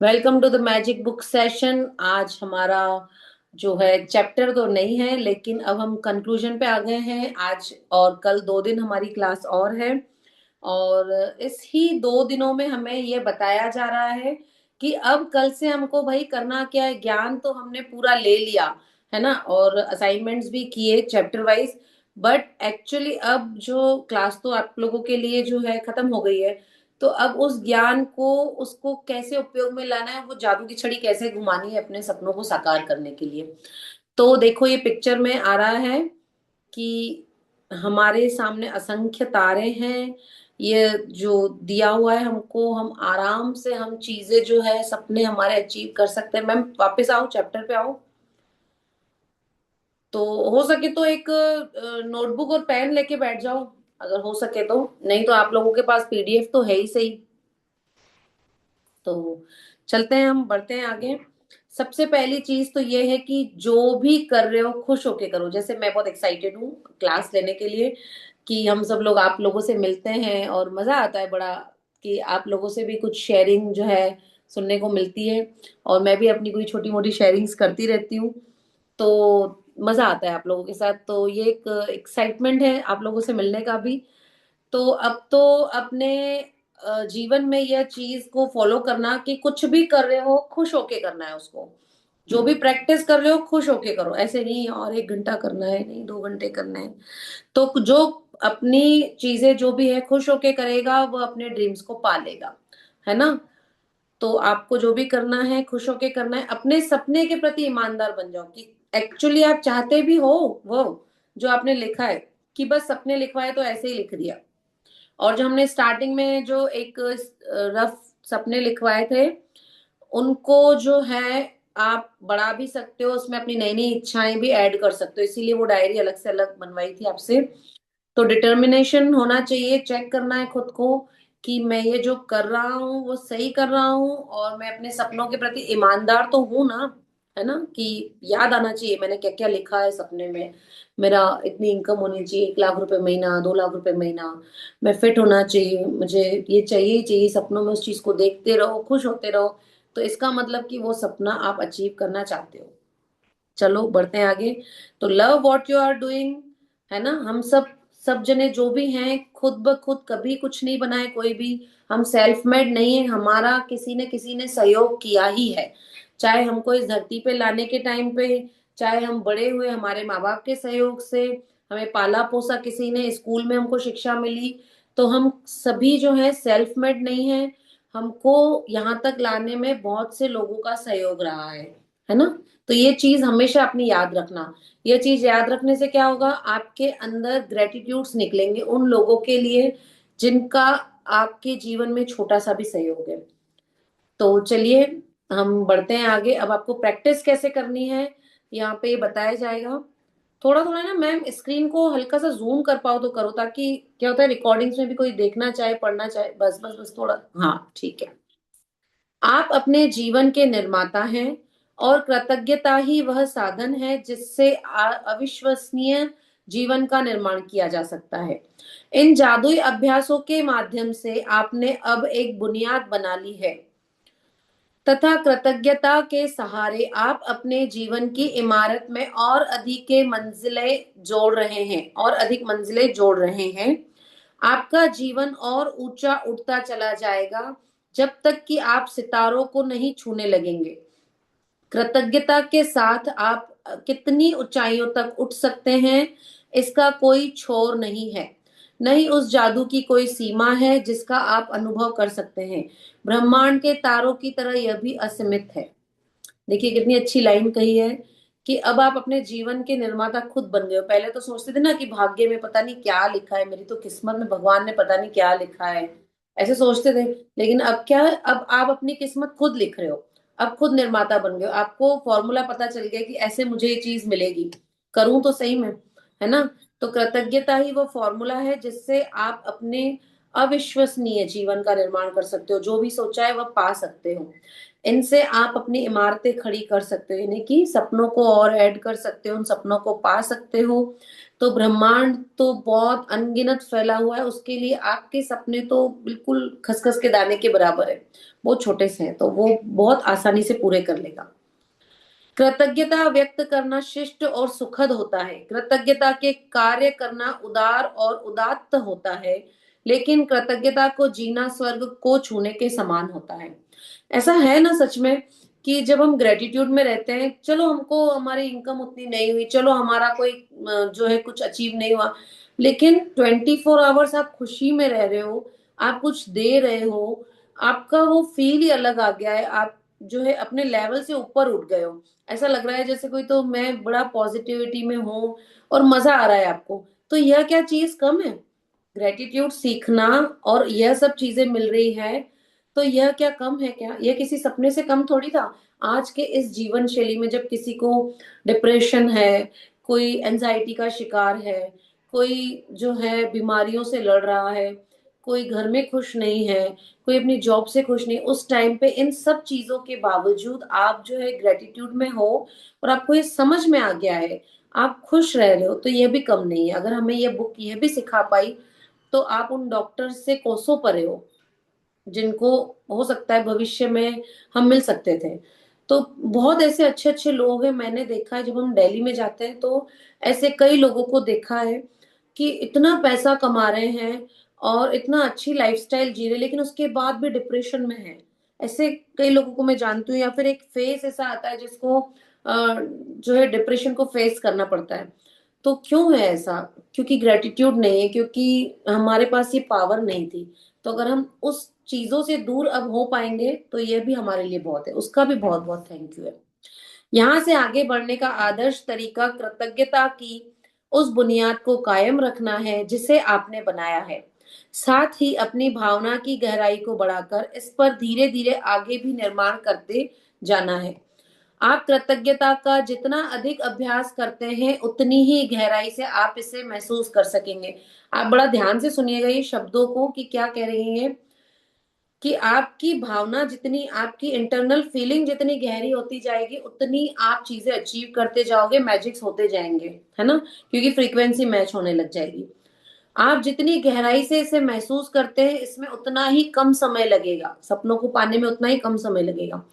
Welcome to the magic book session. आज हमारा जो है चैप्टर तो नहीं है, लेकिन अब हम कंक्लूजन पे आ गए हैं। आज और कल 2 दिन हमारी क्लास और है। और इस ही 2 दिनों में हमें ये बताया जा रहा है कि अब कल से हमको भाई करना क्या है। ज्ञान तो हमने पूरा ले लिया है ना, और असाइनमेंट्स भी किए चैप्टर वाइज। बट एक्चुअली अब जो क्लास तो आप लोगों के लिए जो है खत्म हो गई है। तो अब उस ज्ञान को, उसको कैसे उपयोग में लाना है, वो जादू की छड़ी कैसे घुमानी है अपने सपनों को साकार करने के लिए। तो देखो, ये पिक्चर में आ रहा है कि हमारे सामने असंख्य तारे हैं। ये जो दिया हुआ है हमको, हम आराम से हम चीजें जो है सपने हमारे अचीव कर सकते हैं। मैम वापस आओ, चैप्टर पे आओ। तो हो सके तो एक नोटबुक और पेन लेके बैठ जाओ, अगर हो सके तो। नहीं तो आप लोगों के पास पीडीएफ तो है ही सही। तो चलते हैं, हम बढ़ते हैं आगे। सबसे पहली चीज तो ये है कि जो भी कर रहे हो खुश होके करो। जैसे मैं बहुत एक्साइटेड हूँ क्लास लेने के लिए, कि हम सब लोग आप लोगों से मिलते हैं और मजा आता है बड़ा, कि आप लोगों से भी कुछ शेयरिंग जो है सुनने को मिलती है। और मैं भी अपनी कोई छोटी मोटी शेयरिंग्स करती रहती हूँ। तो मजा आता है आप लोगों के साथ। तो ये एक एक्साइटमेंट है आप लोगों से मिलने का भी। तो अब तो अपने जीवन में यह चीज को फॉलो करना कि कुछ भी कर रहे हो खुश होके करना है उसको। जो भी प्रैक्टिस कर रहे हो खुश होके करो। ऐसे नहीं और 1 घंटा करना है, नहीं 2 घंटे करना है। तो जो अपनी चीजें जो भी है खुश होके करेगा, वो अपने ड्रीम्स को पालेगा, है ना। तो आपको जो भी करना है खुश होके करना है। अपने सपने के प्रति ईमानदार बन जाओ कि एक्चुअली आप चाहते भी हो वो जो आपने लिखा है, कि बस सपने लिखवाए तो ऐसे ही लिख दिया। और जो हमने स्टार्टिंग में जो एक रफ सपने लिखवाए थे, उनको जो है आप बढ़ा भी सकते हो, उसमें अपनी नई नई इच्छाएं भी ऐड कर सकते हो। इसीलिए वो डायरी अलग से अलग बनवाई थी आपसे। तो डिटर्मिनेशन होना चाहिए, चेक करना है खुद को कि मैं ये जो कर रहा हूँ वो सही कर रहा हूँ, और मैं अपने सपनों के प्रति ईमानदार तो हूं ना, है ना। कि याद आना चाहिए मैंने क्या क्या लिखा है सपने में। मेरा इतनी इनकम होनी चाहिए, 1 लाख रुपए महीना, 2 लाख रुपए महीना। मैं फिट होना चाहिए, मुझे ये चाहिए ही चाहिए। सपनों में उस चीज को देखते रहो, खुश होते रहो। तो इसका मतलब कि वो सपना आप अचीव करना चाहते हो। चलो बढ़ते हैं आगे। तो love what you are doing, है ना। हम सब जने जो भी हैं, खुद ब खुद कभी कुछ नहीं बनाए कोई भी। हम सेल्फ मेड नहीं है, हमारा किसी ने सहयोग किया ही है। चाहे हमको इस धरती पे लाने के टाइम पे, चाहे हम बड़े हुए हमारे माँ बाप के सहयोग से, हमें पाला पोसा किसी ने, स्कूल में हमको शिक्षा मिली। तो हम सभी जो है सेल्फ मेड नहीं है। हमको यहाँ तक लाने में बहुत से लोगों का सहयोग रहा है ना। तो ये चीज हमेशा अपनी याद रखना। ये चीज याद रखने से क्या होगा, आपके अंदर ग्रेटिट्यूड्स निकलेंगे उन लोगों के लिए जिनका आपके जीवन में छोटा सा भी सहयोग है। तो चलिए हम बढ़ते हैं आगे। अब आपको प्रैक्टिस कैसे करनी है यहाँ पे ये बताया जाएगा। थोड़ा थोड़ा ना मैम स्क्रीन को हल्का सा जूम कर पाओ तो करो, ताकि क्या होता है रिकॉर्डिंग्स में भी कोई देखना चाहे पढ़ना चाहे। बस बस बस थोड़ा, हाँ ठीक है। आप अपने जीवन के निर्माता हैं, और कृतज्ञता ही वह साधन है जिससे अविश्वसनीय जीवन का निर्माण किया जा सकता है। इन जादुई अभ्यासों के माध्यम से आपने अब एक बुनियाद बना ली है, तथा कृतज्ञता के सहारे आप अपने जीवन की इमारत में और अधिक के मंजिलें जोड़ रहे हैं, और अधिक मंजिलें जोड़ रहे हैं। आपका जीवन और ऊंचा उठता चला जाएगा जब तक कि आप सितारों को नहीं छूने लगेंगे। कृतज्ञता के साथ आप कितनी ऊंचाइयों तक उठ सकते हैं, इसका कोई छोर नहीं है। नहीं उस जादू की कोई सीमा है जिसका आप अनुभव कर सकते हैं। ब्रह्मांड के तारों की तरह यह भी असीमित है। देखिए कितनी अच्छी लाइन कही है, कि अब आप अपने जीवन के निर्माता खुद बन गए हो। पहले तो सोचते थे ना कि भाग्य में पता नहीं क्या लिखा है, मेरी तो किस्मत में भगवान ने पता नहीं क्या लिखा है, ऐसे सोचते थे। लेकिन अब क्या है, अब आप अपनी किस्मत खुद लिख रहे हो। अब खुद निर्माता बन गए हो। आपको फॉर्मूला पता चल गया कि ऐसे मुझे ये चीज मिलेगी, करूं तो सही में, है ना। तो कृतज्ञता ही वो फॉर्मूला है जिससे आप अपने अविश्वसनीय जीवन का निर्माण कर सकते हो। जो भी सोचा है वह पा सकते हो। इनसे आप अपनी इमारतें खड़ी कर सकते हो, यानी कि सपनों को और ऐड कर सकते हो, उन सपनों को पा सकते हो तो ब्रह्मांड तो बहुत अनगिनत फैला हुआ है, उसके लिए आपके सपने तो बिल्कुल खसखस के दाने के बराबर है, बहुत छोटे से हैं, तो वो बहुत आसानी से पूरे कर लेगा। कृतज्ञता व्यक्त करना शिष्ट और सुखद होता है। कृतज्ञता के कार्य करना उदार और उदात्त होता है, लेकिन कृतज्ञता को जीना स्वर्ग को छूने के समान होता है। ऐसा है ना सच में, कि जब हम ग्रेटिट्यूड में रहते हैं, चलो हमको हमारी इनकम उतनी नहीं हुई, चलो हमारा कोई जो है कुछ अचीव नहीं हुआ, लेकिन 24 आवर्स आप खुशी में रह रहे हो, आप कुछ दे रहे हो, आपका वो फील ही अलग आ गया है, आप जो है अपने लेवल से ऊपर उठ गए हो। ऐसा लग रहा है जैसे कोई, तो मैं बड़ा पॉजिटिविटी में हूँ और मजा आ रहा है आपको। तो यह क्या चीज कम है? ग्रेटिट्यूड सीखना और यह सब चीजें मिल रही है, तो यह क्या कम है? क्या यह किसी सपने से कम थोड़ी था? आज के इस जीवन शैली में जब किसी को डिप्रेशन है, कोई एंजाइटी का शिकार है, कोई जो है बीमारियों से लड़ रहा है, कोई घर में खुश नहीं है, कोई अपनी जॉब से खुश नहीं, उस टाइम पे इन सब चीजों के बावजूद आप जो है ग्रेटिट्यूड में हो और आपको ये समझ में आ गया है, आप खुश रह रहे हो, तो ये भी कम नहीं है। अगर हमें ये बुक ये भी सिखा पाई, तो आप उन डॉक्टर से कोसों परे हो, जिनको हो सकता है भविष्य में हम मिल सकते थे। तो बहुत ऐसे अच्छे अच्छे लोग हैं, मैंने देखा है जब हम दिल्ली में जाते हैं तो ऐसे कई लोगों को देखा है कि इतना पैसा कमा रहे हैं और इतना अच्छी लाइफस्टाइल जी रहे, लेकिन उसके बाद भी डिप्रेशन में है। ऐसे कई लोगों को मैं जानती हूँ, या फिर एक फेस ऐसा आता है जिसको जो है डिप्रेशन को फेस करना पड़ता है। तो क्यों है ऐसा? क्योंकि ग्रेटिट्यूड नहीं है, क्योंकि हमारे पास ये पावर नहीं थी। तो अगर हम उस चीजों से दूर अब हो पाएंगे, तो ये भी हमारे लिए बहुत है। उसका भी बहुत बहुत थैंक यू है। यहाँ से आगे बढ़ने का आदर्श तरीका कृतज्ञता की उस बुनियाद को कायम रखना है जिसे आपने बनाया है, साथ ही अपनी भावना की गहराई को बढ़ाकर इस पर धीरे धीरे आगे भी निर्माण करते जाना है। आप कृतज्ञता का जितना अधिक अभ्यास करते हैं, उतनी ही गहराई से आप इसे महसूस कर सकेंगे। आप बड़ा ध्यान से सुनिएगा ये शब्दों को, कि क्या कह रही हैं, कि आपकी भावना जितनी, आपकी इंटरनल फीलिंग जितनी गहरी होती जाएगी, उतनी आप चीजें अचीव करते जाओगे, मैजिक्स होते जाएंगे, है ना? क्योंकि फ्रीक्वेंसी मैच होने लग जाएगी। आप जितनी गहराई से इसे महसूस करते हैं, इसमें उतना ही कम समय लगेगा, सपनों को पाने में उतना ही कम समय लगेगा।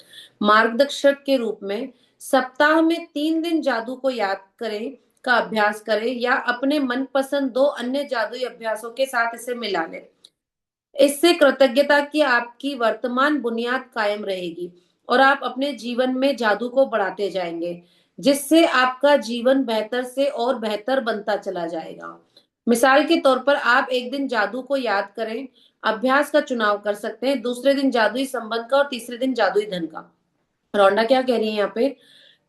मार्गदर्शक के रूप में सप्ताह में 3 दिन जादू को याद करें का अभ्यास करें, या अपने मनपसंद 2 अन्य जादुई अभ्यासों के साथ इसे मिला लें। इससे कृतज्ञता की आपकी वर्तमान बुनियाद कायम रहेगी और आप अपने जीवन में जादू को बढ़ाते जाएंगे, जिससे आपका जीवन बेहतर से और बेहतर बनता चला जाएगा। मिसाल के तौर पर आप एक दिन जादू को याद करें अभ्यास का चुनाव कर सकते हैं, दूसरे दिन जादुई संबंध का और तीसरे दिन जादुई धन का। रोंडा क्या कह रही है यहाँ पे,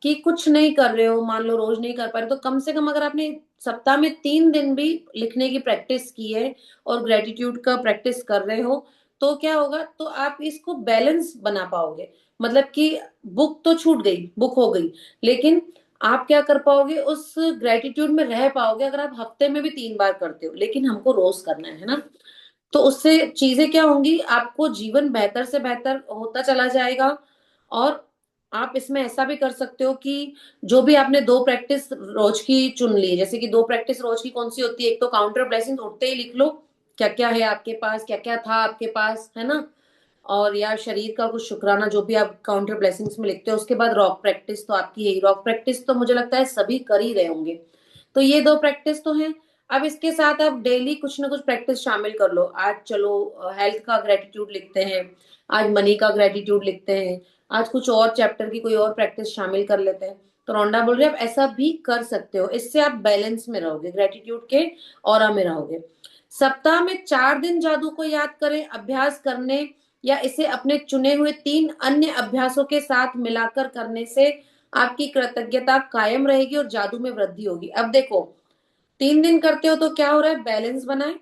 कि कुछ नहीं कर रहे हो, मान लो रोज नहीं कर पा रहे, तो कम से कम अगर आपने सप्ताह में 3 दिन भी लिखने की प्रैक्टिस की है और ग्रेटिट्यूड का प्रैक्टिस कर रहे हो, तो क्या होगा, तो आप इसको बैलेंस बना पाओगे। मतलब कि बुक तो छूट गई, बुक हो गई, लेकिन आप क्या कर पाओगे, उस ग्रेटिट्यूड में रह पाओगे अगर आप हफ्ते में भी 3 बार करते हो, लेकिन हमको रोज करना है ना। तो उससे चीजें क्या होंगी, आपको जीवन बेहतर से बेहतर होता चला जाएगा। और आप इसमें ऐसा भी कर सकते हो कि जो भी आपने 2 प्रैक्टिस रोज की चुन ली, जैसे कि 2 प्रैक्टिस रोज की कौन सी होती है, एक तो काउंटर ब्लेसिंग, उठते ही लिख लो क्या क्या है आपके पास, क्या क्या था आपके पास, है ना? और या शरीर का कुछ शुक्राना, जो भी आप काउंटर ब्लेसिंग्स में लिखते हो। उसके बाद रॉक प्रैक्टिस तो आपकी है, रॉक प्रैक्टिस तो मुझे लगता है सभी कर ही रहे होंगे। तो ये 2 प्रैक्टिस तो हैं। अब इसके साथ आप डेली कुछ ना कुछ प्रैक्टिस शामिल कर लो। आज चलो हेल्थ का ग्रेटिट्यूड लिखते हैं, आज मनी का ग्रेटिट्यूड लिखते हैं, आज कुछ और चैप्टर की कोई और प्रैक्टिस शामिल कर लेते हैं। तो रोंडा बोल रही है आप ऐसा भी कर सकते हो, इससे आप बैलेंस में रहोगे, ग्रेटिट्यूड के ऑरा में रहोगे। सप्ताह में 4 दिन जादू को याद करें अभ्यास करने, या इसे अपने चुने हुए 3 अन्य अभ्यासों के साथ मिलाकर करने से आपकी कृतज्ञता कायम रहेगी और जादू में वृद्धि होगी। अब देखो, 3 दिन करते हो तो क्या हो रहा है, बैलेंस बनाए।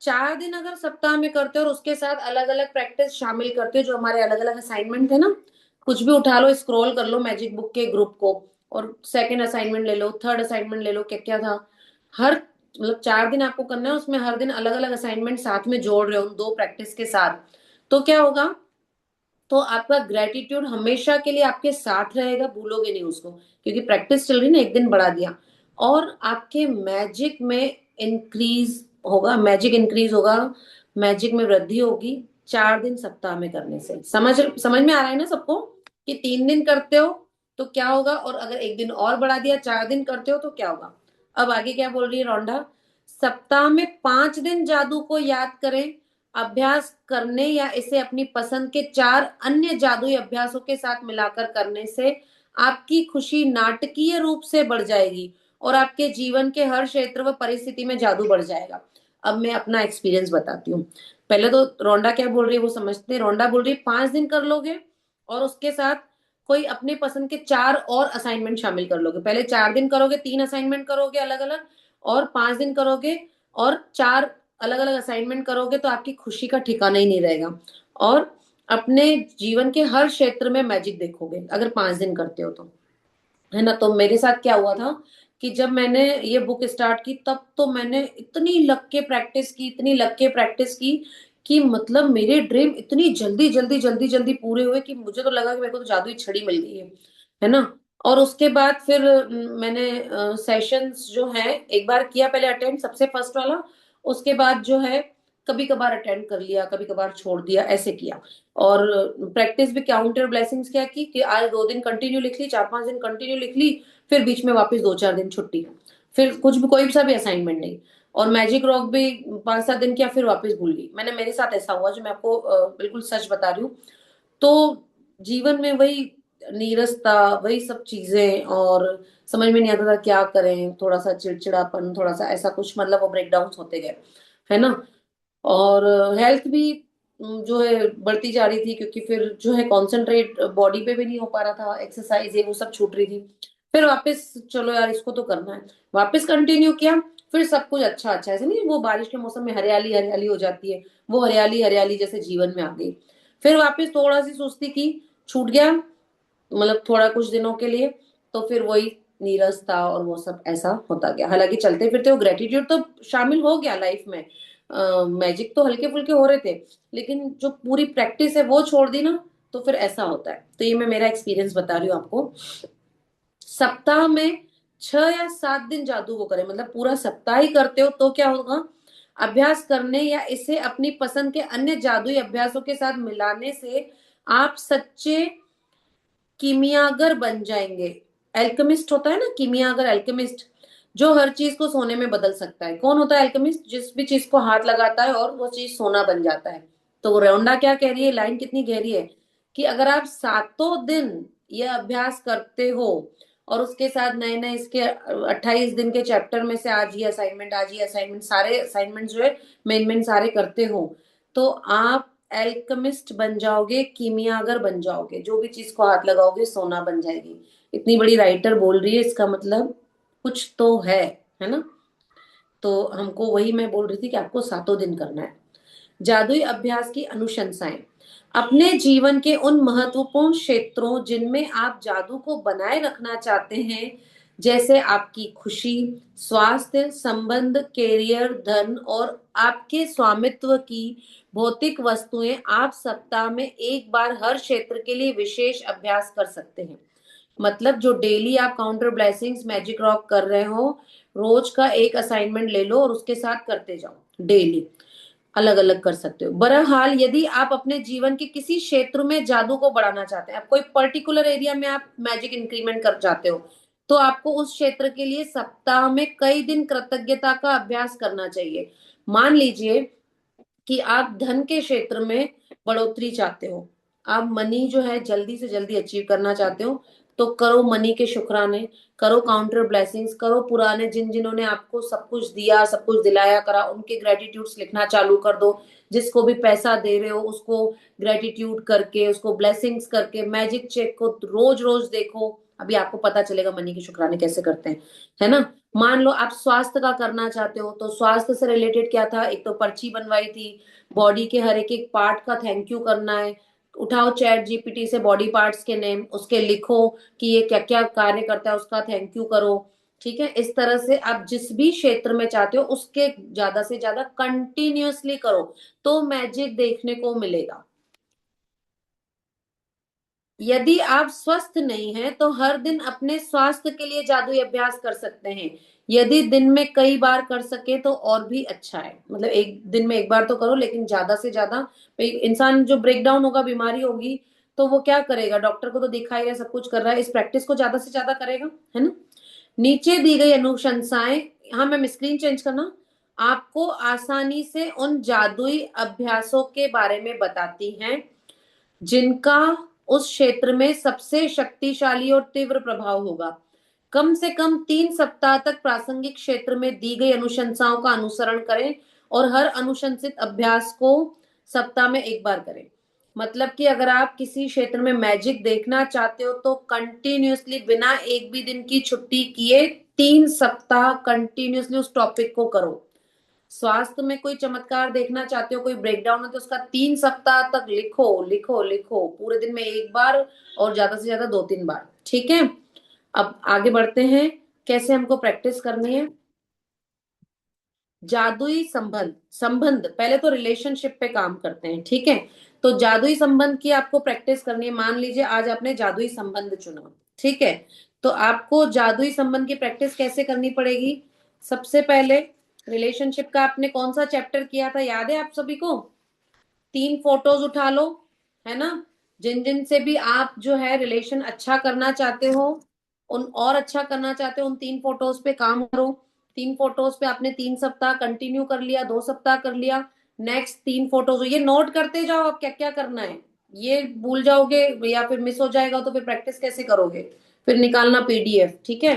4 दिन अगर सप्ताह में करते हो और उसके साथ अलग अलग प्रैक्टिस शामिल करते हो, जो हमारे अलग अलग असाइनमेंट है ना, कुछ भी उठा लो, स्क्रॉल कर लो मैजिक बुक के ग्रुप को, और सेकंड असाइनमेंट ले लो, थर्ड असाइनमेंट ले लो, क्या क्या था। हर मतलब 4 दिन आपको करना है, उसमें हर दिन अलग अलग असाइनमेंट साथ में जोड़ रहे हो उन 2 प्रैक्टिस के साथ। तो क्या होगा, तो आपका ग्रेटिट्यूड हमेशा के लिए आपके साथ रहेगा, भूलोगे नहीं उसको, क्योंकि प्रैक्टिस चल रही ना, एक दिन बढ़ा दिया। और आपके मैजिक में इंक्रीज होगा, मैजिक इंक्रीज होगा, मैजिक में वृद्धि होगी 4 दिन सप्ताह में करने से। समझ समझ में आ रहा है ना सबको कि 3 दिन करते हो तो क्या होगा, और अगर एक दिन और बढ़ा दिया 4 दिन करते हो तो क्या होगा। अब आगे क्या बोल रही है रौंडा, सप्ताह में 5 दिन जादू को याद करें। अभ्यास करने या इसे अपनी पसंद के 4 अन्य जादुई अभ्यासों के साथ मिलाकर करने से आपकी खुशी नाटकीय रूप से बढ़ जाएगी और आपके जीवन के हर क्षेत्र व परिस्थिति में जादू बढ़ जाएगा। अब मैं अपना एक्सपीरियंस बताती हूँ। पहले तो रोंडा क्या बोल रही है वो समझते हैं। रोंडा बोल रही है 5 दिन कर लोगे और उसके साथ कोई अपने पसंद के 4 और असाइनमेंट शामिल कर लोगे। पहले 4 दिन करोगे, 3 असाइनमेंट करोगे अलग अलग, और 5 दिन करोगे और 4 अलग अलग असाइनमेंट करोगे, तो आपकी खुशी का ठिकाना ही नहीं रहेगा। और अपने जीवन के हर क्षेत्र में मैजिक देखोगे अगर 5 दिन करते हो तो, है ना। तो मेरे साथ क्या हुआ था कि जब मैंने ये बुक स्टार्ट की तब तो मैंने इतनी लग के प्रैक्टिस की, इतनी लग के प्रैक्टिस की कि मतलब मेरे ड्रीम इतनी जल्दी जल्दी जल्दी जल्दी पूरे हुए कि मुझे तो लगा कि मेरे को तो जादुई छड़ी मिल गई है ना। और उसके बाद फिर मैंने सेशंस जो है एक बार किया पहले अटेंड, सबसे फर्स्ट वाला। उसके बाद जो है कभी कभार अटेंड कर लिया, कभी कभार छोड़ दिया, ऐसे किया। और प्रैक्टिस भी काउंटर ब्लेसिंग्स क्या की कि आज 2 दिन कंटिन्यू लिख ली, 4-5 दिन कंटिन्यू लिख ली, फिर बीच में वापस 2-4 दिन छुट्टी, फिर कुछ भी कोई सा भी असाइनमेंट नहीं। और मैजिक रॉक भी 5-7 दिन किया, फिर वापस भूल गई। मैंने, मेरे साथ ऐसा हुआ जो मैं आपको बिल्कुल सच बता रही हूँ। तो जीवन में वही नीरसता, वही सब चीजें, और समझ में नहीं आता था क्या करें, थोड़ा सा चिड़चिड़ापन, थोड़ा सा ऐसा कुछ, मतलब वो ब्रेकडाउन होते गए, है ना। और हेल्थ भी जो है बढ़ती जा रही थी, क्योंकि फिर जो है कंसंट्रेट बॉडी पे भी नहीं हो पा रहा था, एक्सरसाइज ये वो सब छूट रही थी। फिर वापस चलो यार इसको तो करना है, वापस कंटिन्यू किया। फिर सब कुछ अच्छा अच्छा, ऐसे नहीं वो बारिश के मौसम में हरियाली हरियाली हो जाती है, वो हरियाली हरियाली जैसे जीवन में आ गई। फिर वापस थोड़ा सी सुस्ती की, छूट गया, मतलब थोड़ा कुछ दिनों के लिए। तो फिर वही नीरस था और वो सब ऐसा होता गया। हालांकि चलते फिरते वो ग्रेटिट्यूड तो शामिल हो गया लाइफ में, मैजिक तो हल्के फुल्के हो रहे थे, लेकिन जो पूरी प्रैक्टिस है वो छोड़ दी ना, तो फिर ऐसा होता है। तो ये मैं मेरा एक्सपीरियंस बता रही हूँ आपको। सप्ताह में 6 या 7 दिन जादू को करें, मतलब पूरा सप्ताह ही करते हो तो क्या होगा, अभ्यास करने या इसे अपनी पसंद के अन्य जादुई अभ्यासों के साथ मिलाने से आप सच्चे कीमियागर बन जाएंगे। एल्केमिस्ट होता है ना, कीमियागर, एल्केमिस्ट, जो हर चीज को सोने में बदल सकता है। कौन होता है एल्केमिस्ट? जिस भी चीज को हाथ लगाता है और वो चीज सोना बन जाता है। तो रोंडा क्या कह रही है, लाइन कितनी गहरी है, कि अगर आप 7 दिन ये अभ्यास करते हो और उसके साथ नए नए इसके 28 दिन के चैप्टर में से आज ये असाइनमेंट, आज ये असाइनमेंट, सारे असाइनमेंट जो है मेन मेन सारे करते हो, तो आप एल्केमिस्ट बन जाओगे, कीमियागर बन जाओगे। जो भी चीज को हाथ लगाओगे सोना बन जाएगी। इतनी बड़ी राइटर बोल रही है, इसका मतलब कुछ तो है ना। तो हमको वही मैं बोल रही थी कि आपको 7 दिन करना है। जादुई अभ्यास की अनुशंसाएं, अपने जीवन के उन महत्वपूर्ण क्षेत्रों जिनमें आप जादू को बनाए रखना चाहते हैं, जैसे आपकी खुशी, स्वास्थ्य, संबंध, कैरियर, धन और आपके स्वामित्व की भौतिक वस्तुएं, आप सप्ताह में एक बार हर क्षेत्र के लिए विशेष अभ्यास कर सकते हैं। मतलब जो डेली आप काउंटर ब्लेसिंग्स मैजिक रॉक कर रहे हो, रोज का एक असाइनमेंट ले लो और उसके साथ करते जाओ डेली, अलग अलग कर सकते हो। बहरहाल यदि आप अपने जीवन के किसी क्षेत्र में जादू को बढ़ाना चाहते हैं, आप कोई पर्टिकुलर एरिया में आप मैजिक इंक्रीमेंट कर चाहते हो, तो आपको उस क्षेत्र के लिए सप्ताह में कई दिन कृतज्ञता का अभ्यास करना चाहिए। मान लीजिए कि आप धन के क्षेत्र में बढ़ोतरी चाहते हो, आप मनी जो है जल्दी से जल्दी अचीव करना चाहते हो, तो करो मनी के शुक्राने, करो काउंटर ब्लेसिंग्स, करो पुराने जिन जिन्होंने आपको सब कुछ दिया, सब कुछ दिलाया करा, उनके ग्रेटिट्यूड्स लिखना चालू कर दो। जिसको भी पैसा दे रहे हो उसको ग्रेटिट्यूड करके, उसको ब्लेसिंग्स करके, मैजिक चेक को रोज रोज देखो। अभी आपको पता चलेगा मनी के शुक्राने कैसे करते हैं, है ना। मान लो आप स्वास्थ्य का करना चाहते हो, तो स्वास्थ्य से रिलेटेड क्या था, एक तो पर्ची बनवाई थी, बॉडी के हर एक एक पार्ट का थैंक यू करना है। उठाओ चैट जीपीटी से बॉडी पार्ट्स के नेम, उसके लिखो कि ये क्या क्या कार्य करता है, उसका थैंक यू करो। ठीक है, इस तरह से आप जिस भी क्षेत्र में चाहते हो उसके ज्यादा से ज्यादा कंटिन्यूअसली करो, तो मैजिक देखने को मिलेगा। यदि आप स्वस्थ नहीं हैं तो हर दिन अपने स्वास्थ्य के लिए जादुई अभ्यास कर सकते हैं। यदि दिन में कई बार कर सके तो और भी अच्छा है, मतलब एक दिन में एक बार तो करो, लेकिन ज्यादा से ज्यादा। इंसान जो ब्रेक डाउन होगा, बीमारी होगी, तो वो क्या करेगा? डॉक्टर को तो दिखा ही रहा है, सब कुछ कर रहा है, इस प्रैक्टिस को ज्यादा से ज्यादा करेगा, है ना। नीचे दी गई अनुशंसाएं, हाँ मैम स्क्रीन चेंज करना, आपको आसानी से उन जादुई अभ्यासों के बारे में बताती हैं जिनका उस क्षेत्र में सबसे शक्तिशाली और तीव्र प्रभाव होगा। कम से कम 3 सप्ताह तक प्रासंगिक क्षेत्र में दी गई अनुशंसाओं का अनुसरण करें और हर अनुशंसित अभ्यास को सप्ताह में एक बार करें। मतलब कि अगर आप किसी क्षेत्र में मैजिक देखना चाहते हो तो कंटिन्यूअसली बिना एक भी दिन की छुट्टी किए 3 सप्ताह कंटिन्यूअसली उस टॉपिक को करो। स्वास्थ्य में कोई चमत्कार देखना चाहते हो, कोई ब्रेकडाउन है, तो उसका 3 सप्ताह तक लिखो लिखो लिखो, पूरे दिन में एक बार और ज्यादा से ज्यादा 2-3 बार, ठीक है। अब आगे बढ़ते हैं, कैसे हमको प्रैक्टिस करनी है। जादुई संबंध, संबंध पहले तो रिलेशनशिप पे काम करते हैं, ठीक है। तो जादुई संबंध की आपको प्रैक्टिस करनी है। मान लीजिए आज आपने जादुई संबंध चुना, ठीक है। तो आपको जादुई संबंध की प्रैक्टिस कैसे करनी पड़ेगी? सबसे पहले रिलेशनशिप का आपने कौन सा चैप्टर किया था, याद है आप सभी को? 3 फोटोज उठा लो, है ना। जिन जिन से भी आप जो है रिलेशन अच्छा करना चाहते हो, उन और अच्छा करना चाहते हो, उन 3 फोटोज पे काम करो। 3 फोटोज पे आपने 3 सप्ताह कंटिन्यू कर लिया, 2 सप्ताह कर लिया। नेक्स्ट 3 फोटोज ये नोट करते जाओ, आप क्या क्या करना है। ये भूल जाओगे या फिर मिस हो जाएगा तो फिर प्रैक्टिस कैसे करोगे? फिर निकालना पीडीएफ, ठीक है।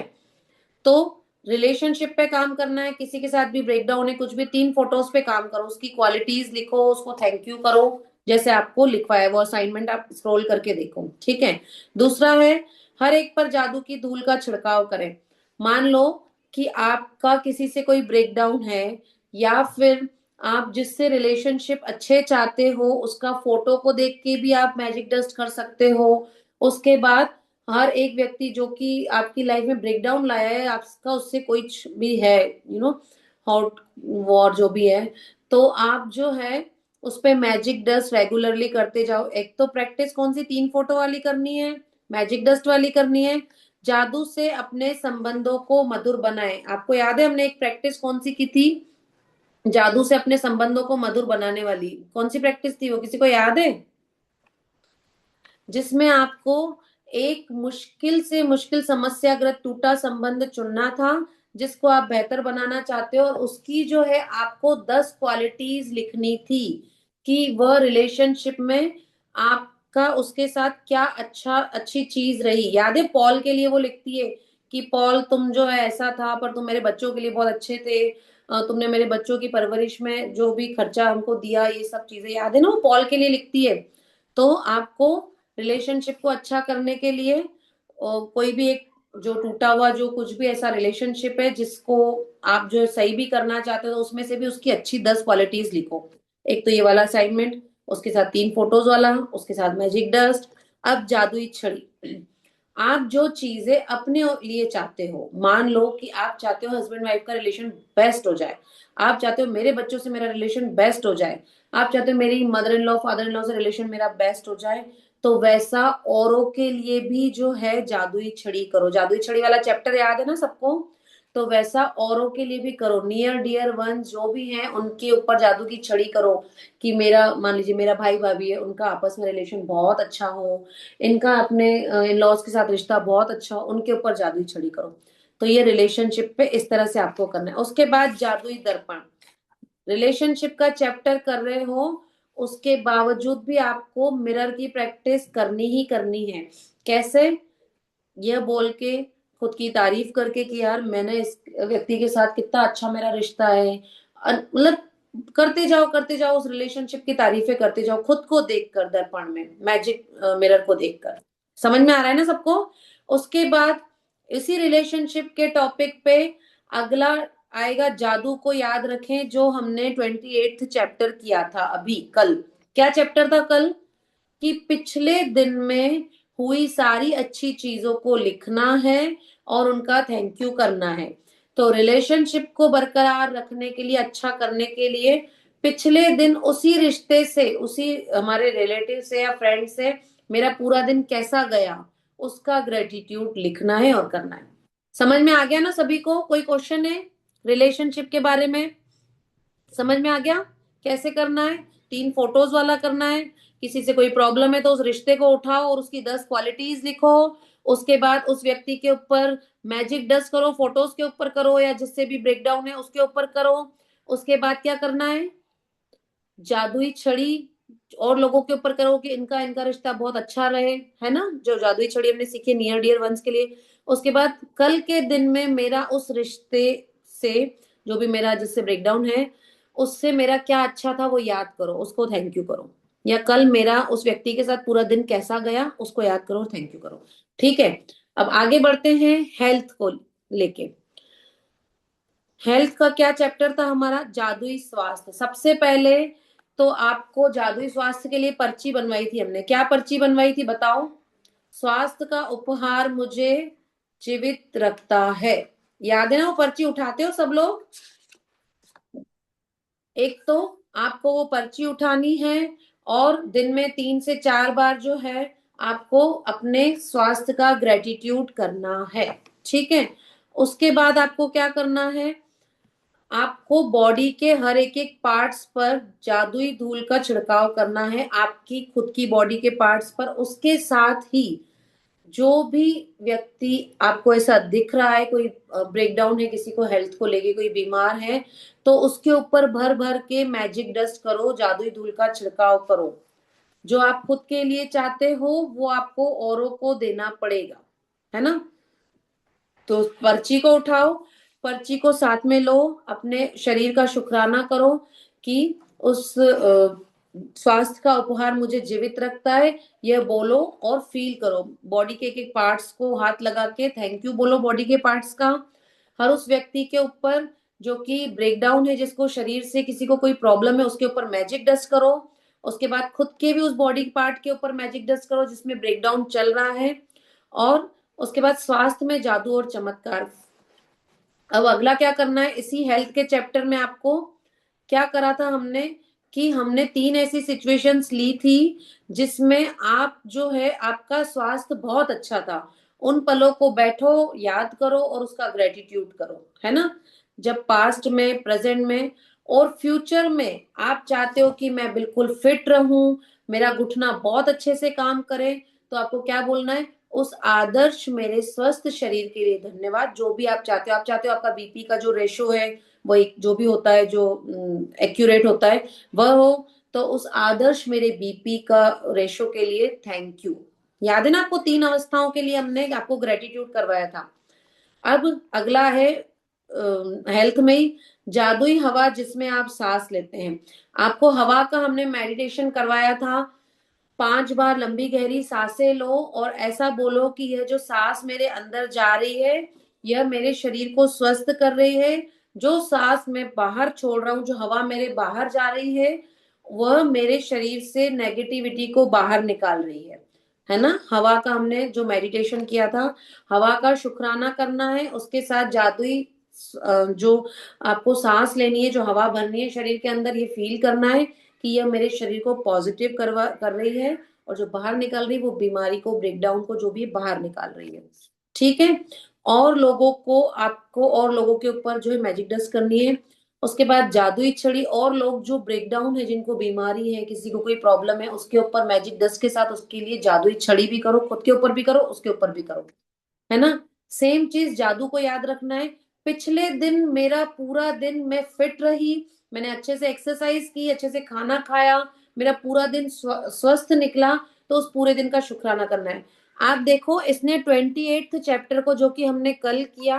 तो रिलेशनशिप पे काम करना है, किसी के साथ भी ब्रेकडाउन है, कुछ भी, 3 फोटोज पे काम करो, उसकी क्वालिटीज लिखो, उसको थैंक यू करो, जैसे आपको लिखवाया वो असाइनमेंट आप स्क्रॉल करके देखो, ठीक है। दूसरा है, हर एक पर जादू की धूल का छिड़काव करें। मान लो कि आपका किसी से कोई ब्रेकडाउन है, या फिर आप जिससे रिलेशनशिप अच्छे चाहते हो उसका फोटो को देख के भी आप मैजिक डस्ट कर सकते हो। उसके बाद हर एक व्यक्ति जो कि आपकी लाइफ में ब्रेकडाउन लाया है, आपका उससे कुछ भी है, हॉट वॉर जो भी है, तो आप जो है उस पे मैजिक डस्ट रेगुलरली करते जाओ। एक तो प्रैक्टिस कौन सी, 3 फोटो वाली करनी है, मैजिक डस्ट वाली करनी है। जादू से अपने संबंधों को मधुर बनाएं। आपको याद है हमने एक प्रैक्टिस कौन सी की थी? जादू से अपने संबंधों को मधुर बनाने वाली कौन सी प्रैक्टिस थी वो, किसी को याद है? जिसमें आपको एक मुश्किल से मुश्किल समस्याग्रस्त टूटा संबंध चुनना था जिसको आप बेहतर बनाना चाहते हो, और उसकी जो है आपको 10 क्वालिटीज लिखनी थी कि वह रिलेशनशिप में आपका उसके साथ क्या अच्छा अच्छी चीज रही। याद है पॉल के लिए वो लिखती है कि पॉल तुम जो है ऐसा था पर तुम मेरे बच्चों के लिए बहुत अच्छे थे, तुमने मेरे बच्चों की परवरिश में जो भी खर्चा हमको दिया, ये सब चीजें याद है ना, वो पॉल के लिए लिखती है। तो आपको रिलेशनशिप को अच्छा करने के लिए कोई भी एक जो टूटा हुआ जो कुछ भी ऐसा रिलेशनशिप है जिसको आप जो सही भी करना चाहते हो, तो उसमें से भी उसकी अच्छी 10 क्वालिटीज लिखो। एक तो ये वाला असाइनमेंट, उसके साथ 3 फोटोज वाला, उसके साथ मैजिक डस्ट। अब जादुई छड़ी, आप जो चीजें अपने लिए चाहते हो, मान लो कि आप चाहते हो हस्बैंड वाइफ का रिलेशन बेस्ट हो जाए, आप चाहते हो मेरे बच्चों से मेरा रिलेशन बेस्ट हो जाए, आप चाहते हो मेरी mother in law father in law से रिलेशन मेरा बेस्ट हो जाए, तो वैसा औरों के लिए भी जो है जादुई छड़ी करो। जादुई छड़ी वाला चैप्टर याद है ना सबको? तो वैसा औरों के लिए भी करो, नियर डियर वन जो भी हैं उनके ऊपर जादू की छड़ी करो। कि मेरा मान लीजिए मेरा भाई भाभी है, उनका आपस में रिलेशन बहुत अच्छा हो, इनका अपने इन लॉज के साथ रिश्ता बहुत अच्छा हो, उनके ऊपर जादुई छड़ी करो। तो ये रिलेशनशिप पे इस तरह से आपको करना है। उसके बाद जादुई दर्पण, रिलेशनशिप का चैप्टर कर रहे हो उसके बावजूद भी आपको मिरर की प्रैक्टिस करनी ही करनी है। कैसे? यह बोल के, खुद की तारीफ करके कि यार मैंने इस व्यक्ति के साथ कितना अच्छा मेरा रिश्ता है, मतलब करते जाओ उस रिलेशनशिप की तारीफें करते जाओ, खुद को देखकर दर्पण में, मैजिक मिरर को देखकर। समझ में आ रहा है ना सबको? उसके बाद इसी रिलेशनशिप के टॉपिक पे अगला आएगा, जादू को याद रखें, जो हमने 28th चैप्टर किया था अभी कल। क्या चैप्टर था कल? कि पिछले दिन में हुई सारी अच्छी चीजों को लिखना है और उनका थैंक यू करना है। तो रिलेशनशिप को बरकरार रखने के लिए, अच्छा करने के लिए, पिछले दिन उसी रिश्ते से, उसी हमारे रिलेटिव से या फ्रेंड से मेरा पूरा दिन कैसा गया, उसका ग्रेटिट्यूड लिखना है और करना है। समझ में आ गया ना सभी को? कोई क्वेश्चन है रिलेशनशिप के बारे में? समझ में आ गया कैसे करना है? 3 फोटोज वाला करना है। किसी से कोई प्रॉब्लम है तो उस रिश्ते को उठाओ और उसकी 10 क्वालिटीज लिखो। उसके बाद उस व्यक्ति के ऊपर मैजिक डस्ट करो, फोटोज के ऊपर करो या जिससे भी ब्रेकडाउन है उसके ऊपर करो। उसके बाद क्या करना है? जादुई छड़ी और लोगों के ऊपर करो कि इनका इनका रिश्ता बहुत अच्छा रहे, है ना, जो जादुई छड़ी हमने सीखी नियर डियर वंस के लिए। उसके बाद कल के दिन में मेरा उस रिश्ते से, जो भी मेरा जिससे ब्रेकडाउन है, उससे मेरा क्या अच्छा था वो याद करो, उसको थैंक यू करो। या कल मेरा उस व्यक्ति के साथ पूरा दिन कैसा गया उसको याद करो और थैंक यू करो। ठीक है। अब आगे बढ़ते हैं हेल्थ को लेके। हेल्थ का क्या चैप्टर था हमारा? जादुई स्वास्थ्य। सबसे पहले तो आपको जादुई स्वास्थ्य के लिए पर्ची बनवाई थी हमने। क्या पर्ची बनवाई थी बताओ? स्वास्थ्य का उपहार मुझे जीवित रखता है। याद है ना? वो पर्ची उठाते हो सब लोग? एक तो आपको वो पर्ची उठानी है और दिन में 3 से 4 बार जो है आपको अपने स्वास्थ्य का ग्रेटिट्यूड करना है। ठीक है। उसके बाद आपको क्या करना है? आपको बॉडी के हर एक एक पार्ट्स पर जादुई धूल का छिड़काव करना है, आपकी खुद की बॉडी के पार्ट्स पर। उसके साथ ही जो भी व्यक्ति आपको ऐसा दिख रहा है, कोई ब्रेकडाउन है, किसी को हेल्थ को लेके कोई बीमार है, तो उसके ऊपर भर भर के मैजिक डस्ट करो, जादुई धूल का छिड़काव करो। जो आप खुद के लिए चाहते हो वो आपको औरों को देना पड़ेगा, है ना? तो पर्ची को उठाओ, पर्ची को साथ में लो, अपने शरीर का शुक्राना करो कि उस स्वास्थ्य का उपहार मुझे जीवित रखता है, यह बोलो और फील करो। बॉडी के एक एक पार्ट्स को हाथ लगा के थैंक यू बोलो बॉडी के पार्ट्स का। हर उस व्यक्ति के ऊपर जो कि ब्रेकडाउन है, जिसको शरीर से किसी को कोई प्रॉब्लम है, उसके ऊपर मैजिक डस्ट करो। उसके बाद खुद के भी उस बॉडी पार्ट के ऊपर मैजिक डस्ट करो जिसमें ब्रेकडाउन चल रहा है। और उसके बाद स्वास्थ्य में जादू और चमत्कार। अब अगला क्या करना है? इसी हेल्थ के चैप्टर में आपको क्या करा था हमने कि हमने 3 ऐसी सिचुएशंस ली थी जिसमें आप जो है आपका स्वास्थ्य बहुत अच्छा था। उन पलों को बैठो, याद करो और उसका ग्रेटिट्यूड करो, है ना? जब पास्ट में, प्रेजेंट में और फ्यूचर में आप चाहते हो कि मैं बिल्कुल फिट रहूं, मेरा घुटना बहुत अच्छे से काम करे, तो आपको क्या बोलना है? उस आदर्श मेरे स्वस्थ शरीर के लिए धन्यवाद। जो भी आप चाहते हो, आप चाहते हो आपका बीपी का जो रेशो है वो एक जो भी होता है, जो एक्यूरेट होता है वह हो, तो उस आदर्श मेरे बीपी का रेशो के लिए थैंक यू। याद है ना आपको? 3 अवस्थाओं के लिए हमने आपको ग्रेटिट्यूड करवाया था। अब अगला है हेल्थ में ही जादुई हवा जिसमें आप सांस लेते हैं। आपको हवा का हमने मेडिटेशन करवाया था। 5 बार लंबी गहरी सांसें लो और ऐसा बोलो कि यह जो सांस मेरे अंदर जा रही है यह मेरे शरीर को स्वस्थ कर रही है। जो सांस मैं बाहर छोड़ रहा हूँ, जो हवा मेरे बाहर जा रही है, वह मेरे शरीर से नेगेटिविटी को बाहर निकाल रही है ना? हवा का हमने जो मेडिटेशन किया था, हवा का शुक्राना करना है। उसके साथ जादुई जो आपको सांस लेनी है, जो हवा भरनी है शरीर के अंदर, ये फील करना है कि यह मेरे शरीर को पॉजिटिव कर रही है और जो बाहर निकल रही है वो बीमारी को, ब्रेकडाउन को जो भी बाहर निकाल रही है। ठीक है। और लोगों को, आपको और लोगों के ऊपर जो है मैजिक डस्ट करनी है। उसके बाद जादुई छड़ी, और लोग जो ब्रेकडाउन है, जिनको बीमारी है, किसी को कोई प्रॉब्लम है, उसके ऊपर मैजिक डस्ट के साथ उसके लिए जादुई छड़ी भी करो, खुद के ऊपर भी करो, उसके ऊपर भी करो, है ना? सेम चीज जादू को याद रखना है। पिछले दिन मेरा पूरा दिन मैं फिट रही, मैंने अच्छे से एक्सरसाइज की, अच्छे से खाना खाया, मेरा पूरा दिन स्वस्थ निकला, तो उस पूरे दिन का शुक्राना करना है। आप देखो इसने 28th चैप्टर को, जो कि हमने कल किया,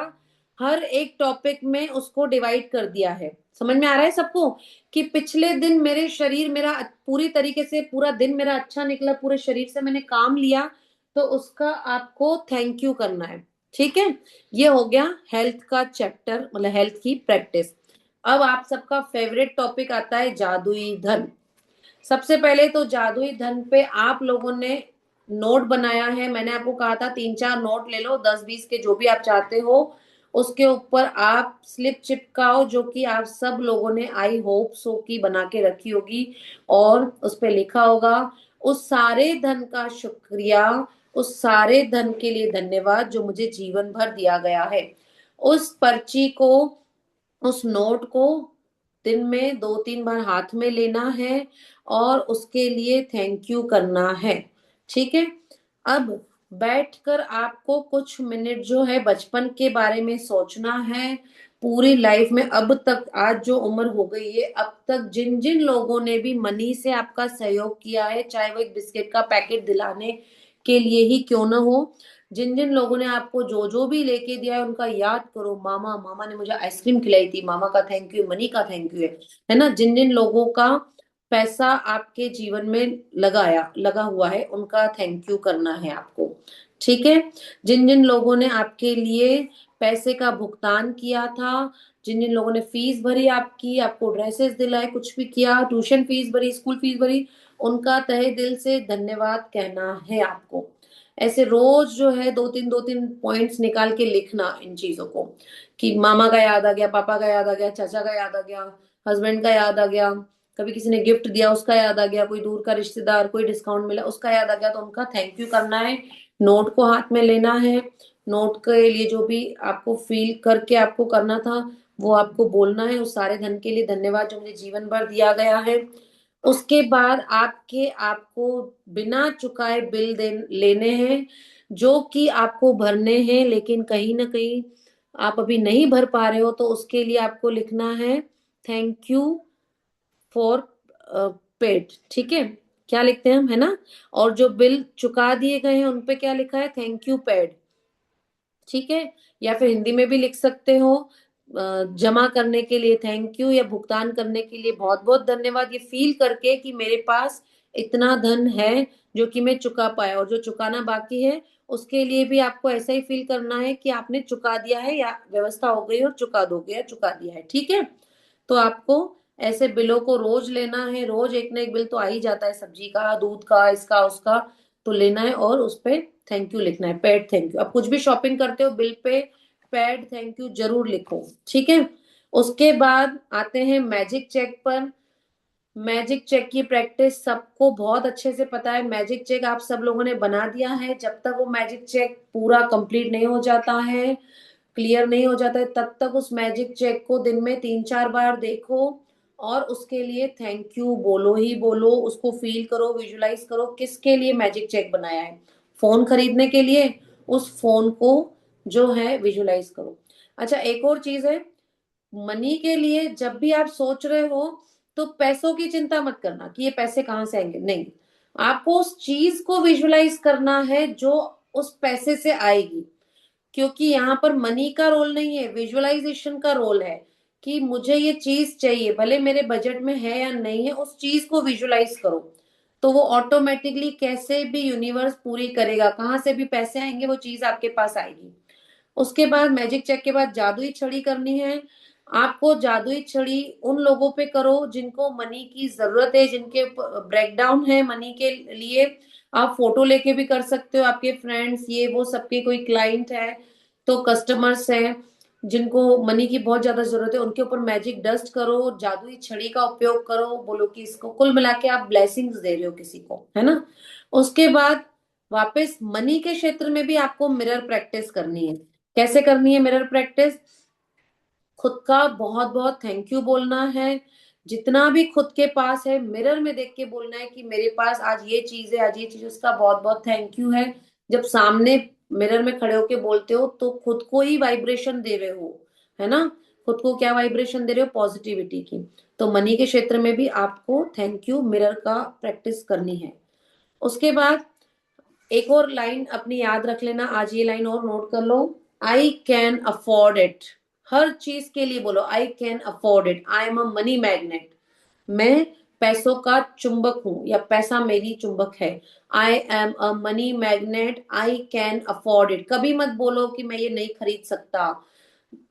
हर एक टॉपिक में उसको डिवाइड कर दिया है। समझ में आ रहा है सबको कि पिछले दिन मेरे शरीर मेरा पूरी तरीके से, पूरा दिन मेरा अच्छा निकला, पूरे शरीर से मैंने काम लिया, तो उसका आपको थैंक यू करना है। ठीक है। ये हो गया हेल्थ का चैप्टर, मतलब हेल्थ की प्रैक्टिस। अब आप सबका फेवरेट टॉपिक आता है जादुई धन। सबसे पहले तो जादुई धन पे आप लोगों ने नोट बनाया है। मैंने आपको कहा था 3-4 नोट ले लो, 10-20 के जो भी आप चाहते हो। उसके ऊपर आप स्लिप चिपकाओ, जो कि आप सब लोगों ने आई होप सो की बना के रखी होगी, और उस पर लिखा होगा उस सारे धन का शुक्रिया, उस सारे धन के लिए धन्यवाद जो मुझे जीवन भर दिया गया है। उस पर्ची को, उस नोट को दिन में 2-3 बार हाथ में लेना है और उसके लिए थैंक यू करना है। ठीक है। अब बैठकर आपको कुछ मिनट जो है बचपन के बारे में सोचना है। पूरी लाइफ में अब तक, आज जो उम्र हो गई है, अब तक जिन जिन लोगों ने भी मनी से आपका सहयोग किया है, चाहे वो एक बिस्किट का पैकेट दिलाने के लिए ही क्यों ना हो, जिन जिन लोगों ने आपको जो जो भी लेके दिया है उनका याद करो। मामा, मामा ने मुझे आइसक्रीम खिलाई थी, मामा का थैंक यू, मनी का थैंक यू है ना। जिन जिन लोगों का पैसा आपके जीवन में लगा हुआ है, उनका थैंक यू करना है आपको। ठीक है। जिन जिन लोगों ने आपके लिए पैसे का भुगतान किया था, जिन जिन लोगों ने फीस भरी आपकी, आपको ड्रेसेस दिलाए, कुछ भी किया, ट्यूशन फीस भरी, स्कूल फीस भरी, उनका तहे दिल से धन्यवाद कहना है आपको। ऐसे रोज जो है दो तीन पॉइंट्स निकाल के लिखना इन चीजों को, कि मामा का याद आ गया, पापा का याद आ गया, चाचा का याद आ गया, हस्बैंड का याद आ गया, कभी किसी ने गिफ्ट दिया उसका याद आ गया, कोई दूर का रिश्तेदार, कोई डिस्काउंट मिला उसका याद आ गया, तो उनका थैंक यू करना है। नोट को हाथ में लेना है। नोट के लिए जो भी आपको फील करके आपको करना था वो आपको बोलना है। उस सारे धन के लिए धन्यवाद जो मुझे जीवन भर दिया गया है। उसके बाद आपको बिना चुकाए बिल लेने हैं, जो कि आपको भरने हैं, लेकिन कहीं ना कहीं आप अभी नहीं भर पा रहे हो, तो उसके लिए आपको लिखना है थैंक यू फॉर पेड। ठीक है। क्या लिखते हैं हम, है ना। और जो बिल चुका दिए गए हैं उन पे क्या लिखा है, थैंक यू पेड। ठीक है। या फिर हिंदी में भी लिख सकते हो, जमा करने के लिए थैंक यू, या भुगतान करने के लिए बहुत बहुत धन्यवाद, ये फील करके कि मेरे पास इतना धन है जो कि मैं चुका पाया, और जो चुकाना बाकी है उसके लिए भी आपको ऐसा ही फील करना है कि आपने चुका दिया है, या व्यवस्था हो गई और चुका दोगे या चुका दिया है। ठीक है। तो आपको ऐसे बिलों को रोज लेना है। रोज एक ना एक बिल तो आ ही जाता है, सब्जी का, दूध का, इसका उसका, तो लेना है और उस पे थैंक यू लिखना है, पेड थैंक यू। अब कुछ भी शॉपिंग करते हो bill pay paid thank you जरूर लिखो। ठीक है। उसके बाद आते हैं मैजिक चेक पर। मैजिक चेक की प्रैक्टिस सबको बहुत अच्छे से पता है। मैजिक चेक आप सब लोगों ने बना दिया है। जब तक वो मैजिक चेक पूरा कंप्लीट नहीं हो जाता है, क्लियर नहीं हो जाता है, तब तक उस मैजिक चेक को दिन में 3-4 बार देखो और उसके लिए थैंक यू बोलो ही बोलो। उसको फील करो, विजुलाइज करो, किसके लिए मैजिक चेक बनाया है। फोन खरीदने के लिए, उस फोन को जो है विजुलाइज करो। अच्छा, एक और चीज है, मनी के लिए जब भी आप सोच रहे हो तो पैसों की चिंता मत करना कि ये पैसे कहाँ से आएंगे, नहीं। आपको उस चीज को विजुलाइज करना है जो उस पैसे से आएगी, क्योंकि यहाँ पर मनी का रोल नहीं है, विजुअलाइजेशन का रोल है। कि मुझे ये चीज चाहिए, भले मेरे बजट में है या नहीं है, उस चीज को विजुअलाइज करो, तो वो ऑटोमेटिकली कैसे भी यूनिवर्स पूरी करेगा, कहाँ से भी पैसे आएंगे वो चीज आपके पास आएगी। उसके बाद मैजिक चेक के बाद जादुई छड़ी करनी है। आपको जादुई छड़ी उन लोगों पे करो जिनको मनी की जरूरत है, जिनके ब्रेकडाउन है मनी के लिए। आप फोटो लेके भी कर सकते हो, आपके फ्रेंड्स, ये वो सबके कोई क्लाइंट है, तो कस्टमर्स हैं जिनको मनी की बहुत ज्यादा जरूरत है, उनके ऊपर मैजिक डस्ट करो, जादुई छड़ी का उपयोग करो, बोलो कि इसको, कुल मिला के आप ब्लेसिंग्स दे रहे हो किसी को, है ना। उसके बाद वापस मनी के क्षेत्र में भी आपको मिरर प्रैक्टिस करनी है। कैसे करनी है मिरर प्रैक्टिस, खुद का बहुत बहुत थैंक यू बोलना है। जितना भी खुद के पास है मिरर में देख के बोलना है कि मेरे पास आज ये चीज है, आज ये चीज, उसका बहुत बहुत थैंक यू है। जब सामने मिरर में खड़े होके बोलते हो तो खुद को ही वाइब्रेशन दे रहे हो, है ना। खुद को क्या वाइब्रेशन दे रहे हो, पॉजिटिविटी की। तो मनी के क्षेत्र में भी आपको थैंक यू मिरर का प्रैक्टिस करनी है। उसके बाद एक और लाइन अपनी याद रख लेना, आज ये लाइन और नोट कर लो, आई कैन अफोर्ड इट। हर चीज के लिए बोलो I can afford it, I am a money magnet. मैं पैसों का चुंबक हूं, या पैसा मेरी चुंबक है। I am a money magnet, I can afford it. कभी मत बोलो कि मैं ये नहीं खरीद सकता,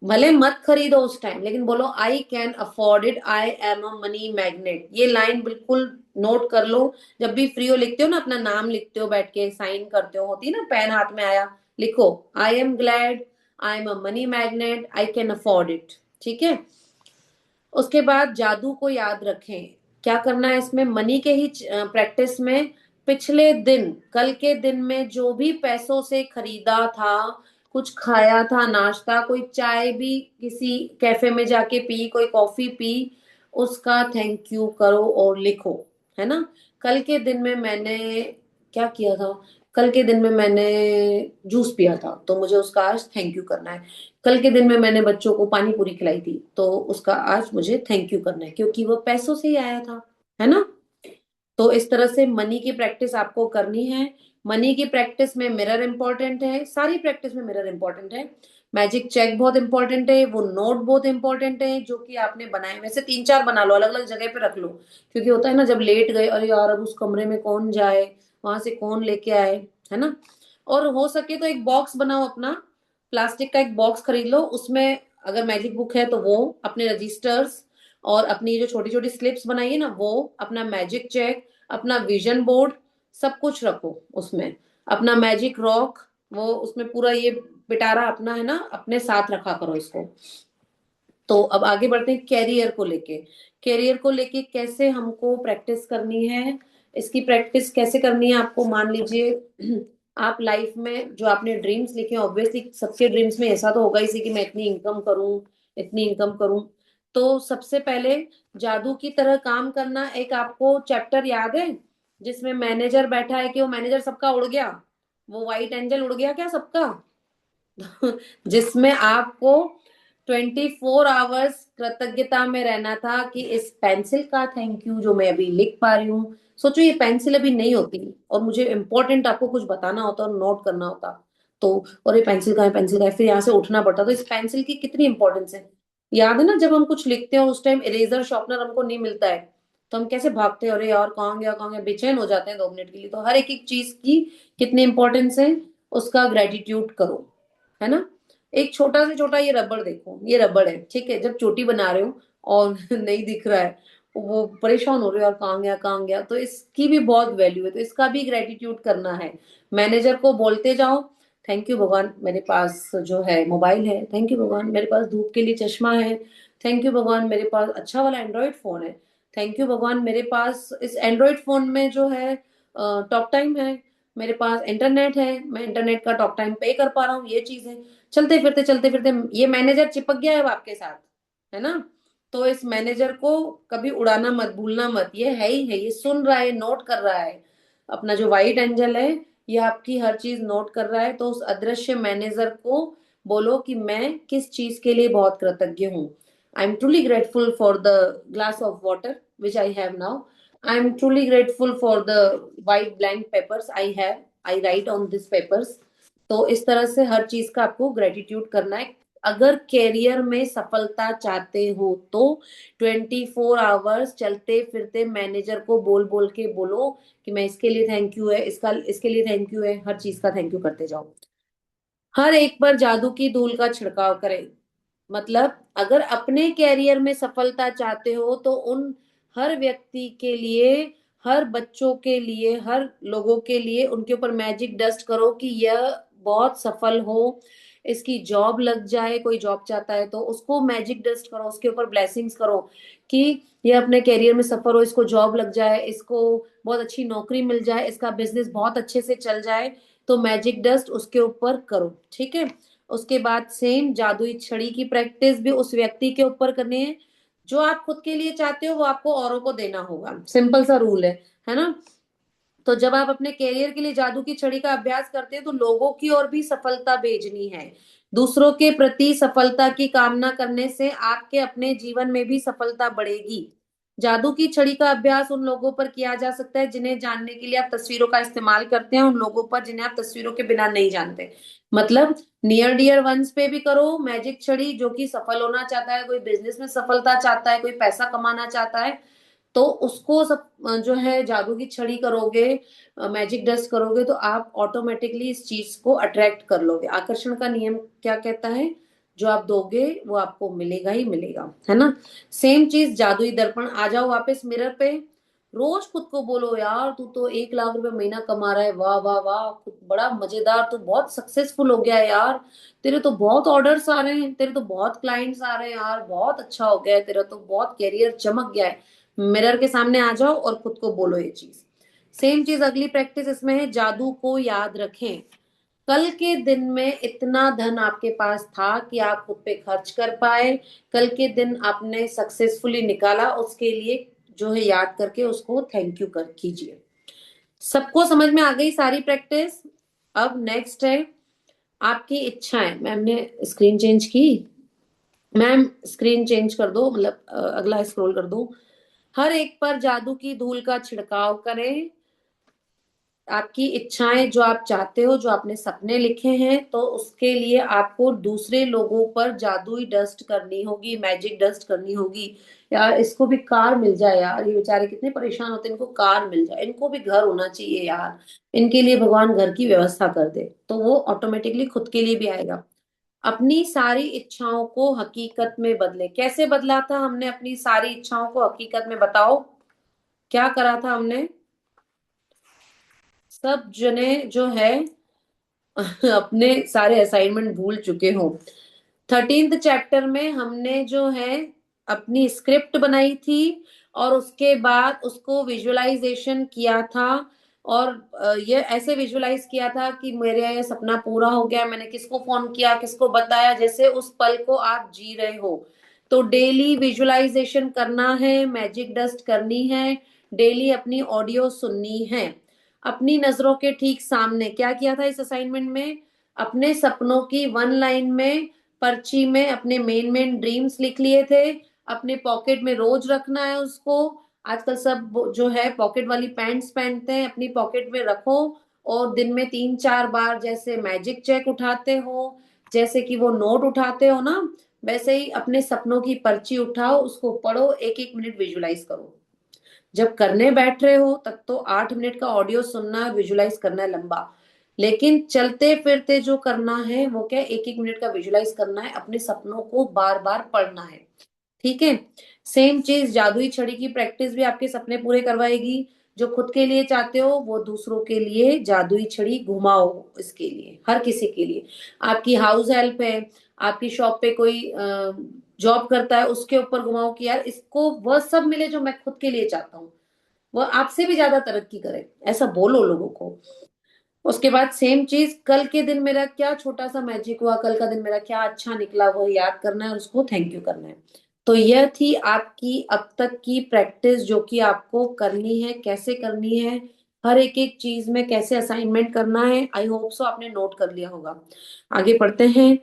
भले मत खरीदो उस टाइम, लेकिन बोलो I can afford it, I am a money magnet. ये लाइन बिल्कुल नोट कर लो। जब भी फ्री हो लिखते हो ना, अपना नाम लिखते हो, बैठ के साइन करते हो, होती ना पेन हाथ में आया, लिखो I am glad, I am a money magnet, I can afford it. ठीक है। उसके बाद जादू को याद रखें। क्या करना है इसमें, मनी के ही प्रैक्टिस में पिछले दिन, कल के दिन में जो भी पैसों से खरीदा था, कुछ खाया था, नाश्ता, कोई चाय भी किसी कैफे में जाके पी, कोई कॉफी पी, उसका थैंक यू करो और लिखो, है ना। कल के दिन में मैंने क्या किया था, कल के दिन में मैंने जूस पिया था, तो मुझे उसका आज थैंक यू करना है। कल के दिन में मैंने बच्चों को पानी पूरी खिलाई थी, तो उसका आज मुझे थैंक यू करना है, क्योंकि वो पैसों से ही आया था, है ना। तो इस तरह से मनी की प्रैक्टिस आपको करनी है। मनी की प्रैक्टिस में मिरर इंपॉर्टेंट है, सारी प्रैक्टिस में मिरर इंपॉर्टेंट है। मैजिक चेक बहुत इंपॉर्टेंट है, वो नोट बहुत इंपॉर्टेंट है जो कि आपने बनाए, वैसे 3-4 बना लो, अलग अलग जगह पे रख लो, क्योंकि होता है ना जब लेट गए, अरे यार अब उस कमरे में कौन जाए, वहां से कौन लेके आए, है ना। और हो सके तो एक बॉक्स बनाओ अपना, प्लास्टिक का एक बॉक्स खरीद लो, उसमें अगर मैजिक बुक है तो वो, अपने रजिस्टर्स और अपनी जो छोटी छोटी स्लिप्स बनाइए ना वो, अपना मैजिक चेक, अपना विजन बोर्ड, सब कुछ रखो उसमें, अपना मैजिक रॉक, वो उसमें पूरा ये पिटारा अपना है ना, अपने साथ रखा करो इसको। तो अब आगे बढ़ते हैं कैरियर को लेके। कैरियर को लेके कैसे हमको प्रैक्टिस करनी है, इसकी प्रैक्टिस कैसे करनी है आपको, मान लीजिए आप लाइफ में जो आपने ड्रीम्स लिखे हैं, ऑब्वियसली सबके ड्रीम्स में ऐसा तो होगा ही सी कि मैं इतनी इनकम करूं, इतनी इनकम करूं। तो सबसे पहले जादू की तरह काम करना, एक आपको चैप्टर याद है जिसमें मैनेजर बैठा है कि वो मैनेजर सबका उड़ गया, वो व्हाइट एंजल उड़ गया क्या सबका जिसमें आपको 24 आवर्स कृतज्ञता में रहना था कि इस पेंसिल का थैंक यू जो मैं अभी लिख पा रही हूँ। सोचो ये पेंसिल अभी नहीं होती और मुझे इंपॉर्टेंट आपको कुछ बताना होता और नोट करना होता, तो और ये पेंसिल का है, पेंसिल का है, फिर यहाँ से उठना पड़ता, तो इस पेंसिल की कितनी इंपॉर्टेंस है। याद है ना जब हम कुछ लिखते हैं और उस टाइम इरेजर शार्पनर हमको नहीं मिलता है, तो हम कैसे भागते हैं, अरे यार कहाँ गया कहाँ गया, बेचैन हो जाते हैं 2 मिनट के लिए। तो हर एक एक चीज की कितनी इंपॉर्टेंस है, उसका ग्रेटिट्यूड करो, है ना। एक छोटा से छोटा ये रबड़ देखो, ये रबड़ है, ठीक है, जब चोटी बना रहे हो और नहीं दिख रहा है, वो परेशान हो रहे हो यार कहाँ गया कहाँ गया, तो इसकी भी बहुत वैल्यू है, तो इसका भी ग्रेटिट्यूड करना है। मैनेजर को बोलते जाओ, थैंक यू भगवान मेरे पास जो है मोबाइल है, थैंक यू भगवान मेरे पास धूप के लिए चश्मा है, थैंक यू भगवान मेरे पास अच्छा वाला एंड्रॉइड फोन है, थैंक यू भगवान मेरे पास इस एंड्रॉइड फोन में जो है टॉक टाइम है, मेरे पास इंटरनेट है, मैं इंटरनेट का टॉक टाइम पे कर पा रहा हूँ, ये चीज है। चलते फिरते ये मैनेजर चिपक गया है अब आपके साथ, है ना। तो इस मैनेजर को कभी उड़ाना मत, भूलना मत, ये है ही है, ये सुन रहा है, नोट कर रहा है, अपना जो व्हाइट एंजल है ये आपकी हर चीज नोट कर रहा है। तो उस अदृश्य मैनेजर को बोलो कि मैं किस चीज के लिए बहुत कृतज्ञ हूँ। I am truly grateful for the glass of water which I have now, I am truly grateful for the white blank papers I have, I right on this papers. तो इस तरह से हर चीज का आपको ग्रेटिट्यूड करना है। अगर कैरियर में सफलता चाहते हो तो 24 आवर्स चलते फिरते मैनेजर को बोल बोल के बोलो कि मैं इसके लिए थैंक यू है, इसका इसके लिए थैंक यू है, हर चीज का थैंक यू करते जाओ। हर एक पर जादू की धूल का छिड़काव करें। मतलब अगर अपने कैरियर में सफलता चाहते हो तो उन हर व्यक्ति के लिए, हर बच्चों के लिए, हर लोगों के लिए उनके ऊपर मैजिक डस्ट करो कि यह बहुत सफल हो, इसकी जॉब लग जाए, कोई जॉब चाहता है तो उसको मैजिक डस्ट करो, उसके ऊपर ब्लेसिंग्स करो कि ये अपने कैरियर में सफल हो, इसको जॉब लग जाए, इसको बहुत अच्छी नौकरी मिल जाए, इसका बिजनेस बहुत अच्छे से चल जाए, तो मैजिक डस्ट उसके ऊपर करो, ठीक है। उसके बाद सेम जादुई छड़ी की प्रैक्टिस भी उस व्यक्ति के ऊपर करनी है, जो आप खुद के लिए चाहते हो वो आपको औरों को देना होगा, सिंपल सा रूल है ना। तो जब आप अपने कैरियर के लिए जादू की छड़ी का अभ्यास करते हैं तो लोगों की ओर भी सफलता भेजनी है, दूसरों के प्रति सफलता की कामना करने से आपके अपने जीवन में भी सफलता बढ़ेगी। जादू की छड़ी का अभ्यास उन लोगों पर किया जा सकता है जिन्हें जानने के लिए आप तस्वीरों का इस्तेमाल करते हैं, उन लोगों पर जिन्हें आप तस्वीरों के बिना नहीं जानते। मतलब नियर डियर वंस पे भी करो मैजिक छड़ी, जो कि सफल होना चाहता है, कोई बिजनेस में सफलता चाहता है, कोई पैसा कमाना चाहता है, तो उसको सब जो है जादू की छड़ी करोगे, मैजिक डस्ट करोगे, तो आप ऑटोमेटिकली इस चीज को अट्रैक्ट कर लोगे। आकर्षण का नियम क्या कहता है, जो आप दोगे वो आपको मिलेगा ही मिलेगा, है ना। सेम चीज जादुई दर्पण, आ जाओ वापस मिरर पे, रोज खुद को बोलो यार तू तो 1 लाख रुपए महीना कमा रहा है, वाह वाह वाह, बड़ा मजेदार, तू बहुत सक्सेसफुल हो गया है यार, तेरे तो बहुत ऑर्डर्स आ रहे हैं, तेरे तो बहुत क्लाइंट्स आ रहे हैं यार, बहुत अच्छा हो गया है तेरा, तो बहुत कैरियर चमक गया है। मिरर के सामने आ जाओ और खुद को बोलो ये चीज। सेम चीज अगली प्रैक्टिस इसमें है, जादू को याद रखें। कल के दिन में इतना धन आपके पास था कि आप खुद पे खर्च कर पाए, कल के दिन आपने सक्सेसफुली निकाला, उसके लिए जो है याद करके उसको थैंक यू कर कीजिए। सबको समझ में आ गई सारी प्रैक्टिस? अब नेक्स्ट है आपकी इच्छाएं। मैम ने स्क्रीन चेंज की। मैम स्क्रीन चेंज कर दो, मतलब अगला स्क्रॉल कर दो। हर एक पर जादू की धूल का छिड़काव करें। आपकी इच्छाएं जो आप चाहते हो, जो आपने सपने लिखे हैं, तो उसके लिए आपको दूसरे लोगों पर जादुई डस्ट करनी होगी, मैजिक डस्ट करनी होगी। यार इसको भी कार मिल जाए यार, ये बेचारे कितने परेशान होते हैं, इनको कार मिल जाए, इनको भी घर होना चाहिए यार। इनके लिए भगवान घर की व्यवस्था कर दे तो वो ऑटोमेटिकली खुद के लिए भी आएगा। अपनी सारी इच्छाओं को हकीकत में बदले। कैसे बदला था हमने अपनी सारी इच्छाओं को हकीकत में, बताओ क्या करा था हमने? सब जने जो है अपने सारे असाइनमेंट भूल चुके हो। 13th चैप्टर में हमने जो है अपनी स्क्रिप्ट बनाई थी, और उसके बाद उसको विजुअलाइजेशन किया था। और ये ऐसे विजुअलाइज किया था कि मेरे ये सपना पूरा हो गया, मैंने किसको फोन किया, किसको बताया, जैसे उस पल को आप जी रहे हो। तो डेली विजुअलाइजेशन करना है, मैजिक डस्ट करनी है, डेली अपनी ऑडियो सुननी है। अपनी नजरों के ठीक सामने क्या किया था इस असाइनमेंट में? अपने सपनों की वन लाइन में पर्ची में अपने मेन मेन ड्रीम्स लिख लिए थे। अपने पॉकेट में रोज रखना है उसको। आजकल सब जो है पॉकेट वाली पैंट्स पहनते हैं, अपनी पॉकेट में रखो। और दिन में 3-4 बार जैसे मैजिक चेक उठाते हो, जैसे कि वो नोट उठाते हो ना, वैसे ही अपने सपनों की पर्ची उठाओ, उसको पढ़ो, 1-1 मिनट विजुलाइज करो। जब करने बैठ रहे हो तब तो 8 मिनट का ऑडियो सुनना है, विजुलाइज करना है लंबा। लेकिन चलते फिरते जो करना है वो क्या, 1-1 मिनट का विजुलाइज करना है, अपने सपनों को बार बार पढ़ना है। ठीक है। सेम चीज जादुई छड़ी की प्रैक्टिस भी आपके सपने पूरे करवाएगी। जो खुद के लिए चाहते हो वो दूसरों के लिए जादुई छड़ी घुमाओ, इसके लिए हर किसी के लिए। आपकी हाउस हेल्प है, आपकी शॉप पे कोई जॉब करता है, उसके ऊपर घुमाओ कि यार इसको वह सब मिले जो मैं खुद के लिए चाहता हूँ, वह आपसे भी ज्यादा तरक्की करे, ऐसा बोलो लोगों को। उसके बाद सेम चीज, कल के दिन मेरा क्या छोटा सा मैजिक हुआ, कल का दिन मेरा क्या अच्छा निकला, वो याद करना है, उसको थैंक यू करना है। तो यह थी आपकी अब तक की प्रैक्टिस जो कि आपको करनी है। कैसे करनी है, हर एक एक चीज में कैसे असाइनमेंट करना है, आई होप सो आपने नोट कर लिया होगा। आगे पढ़ते हैं।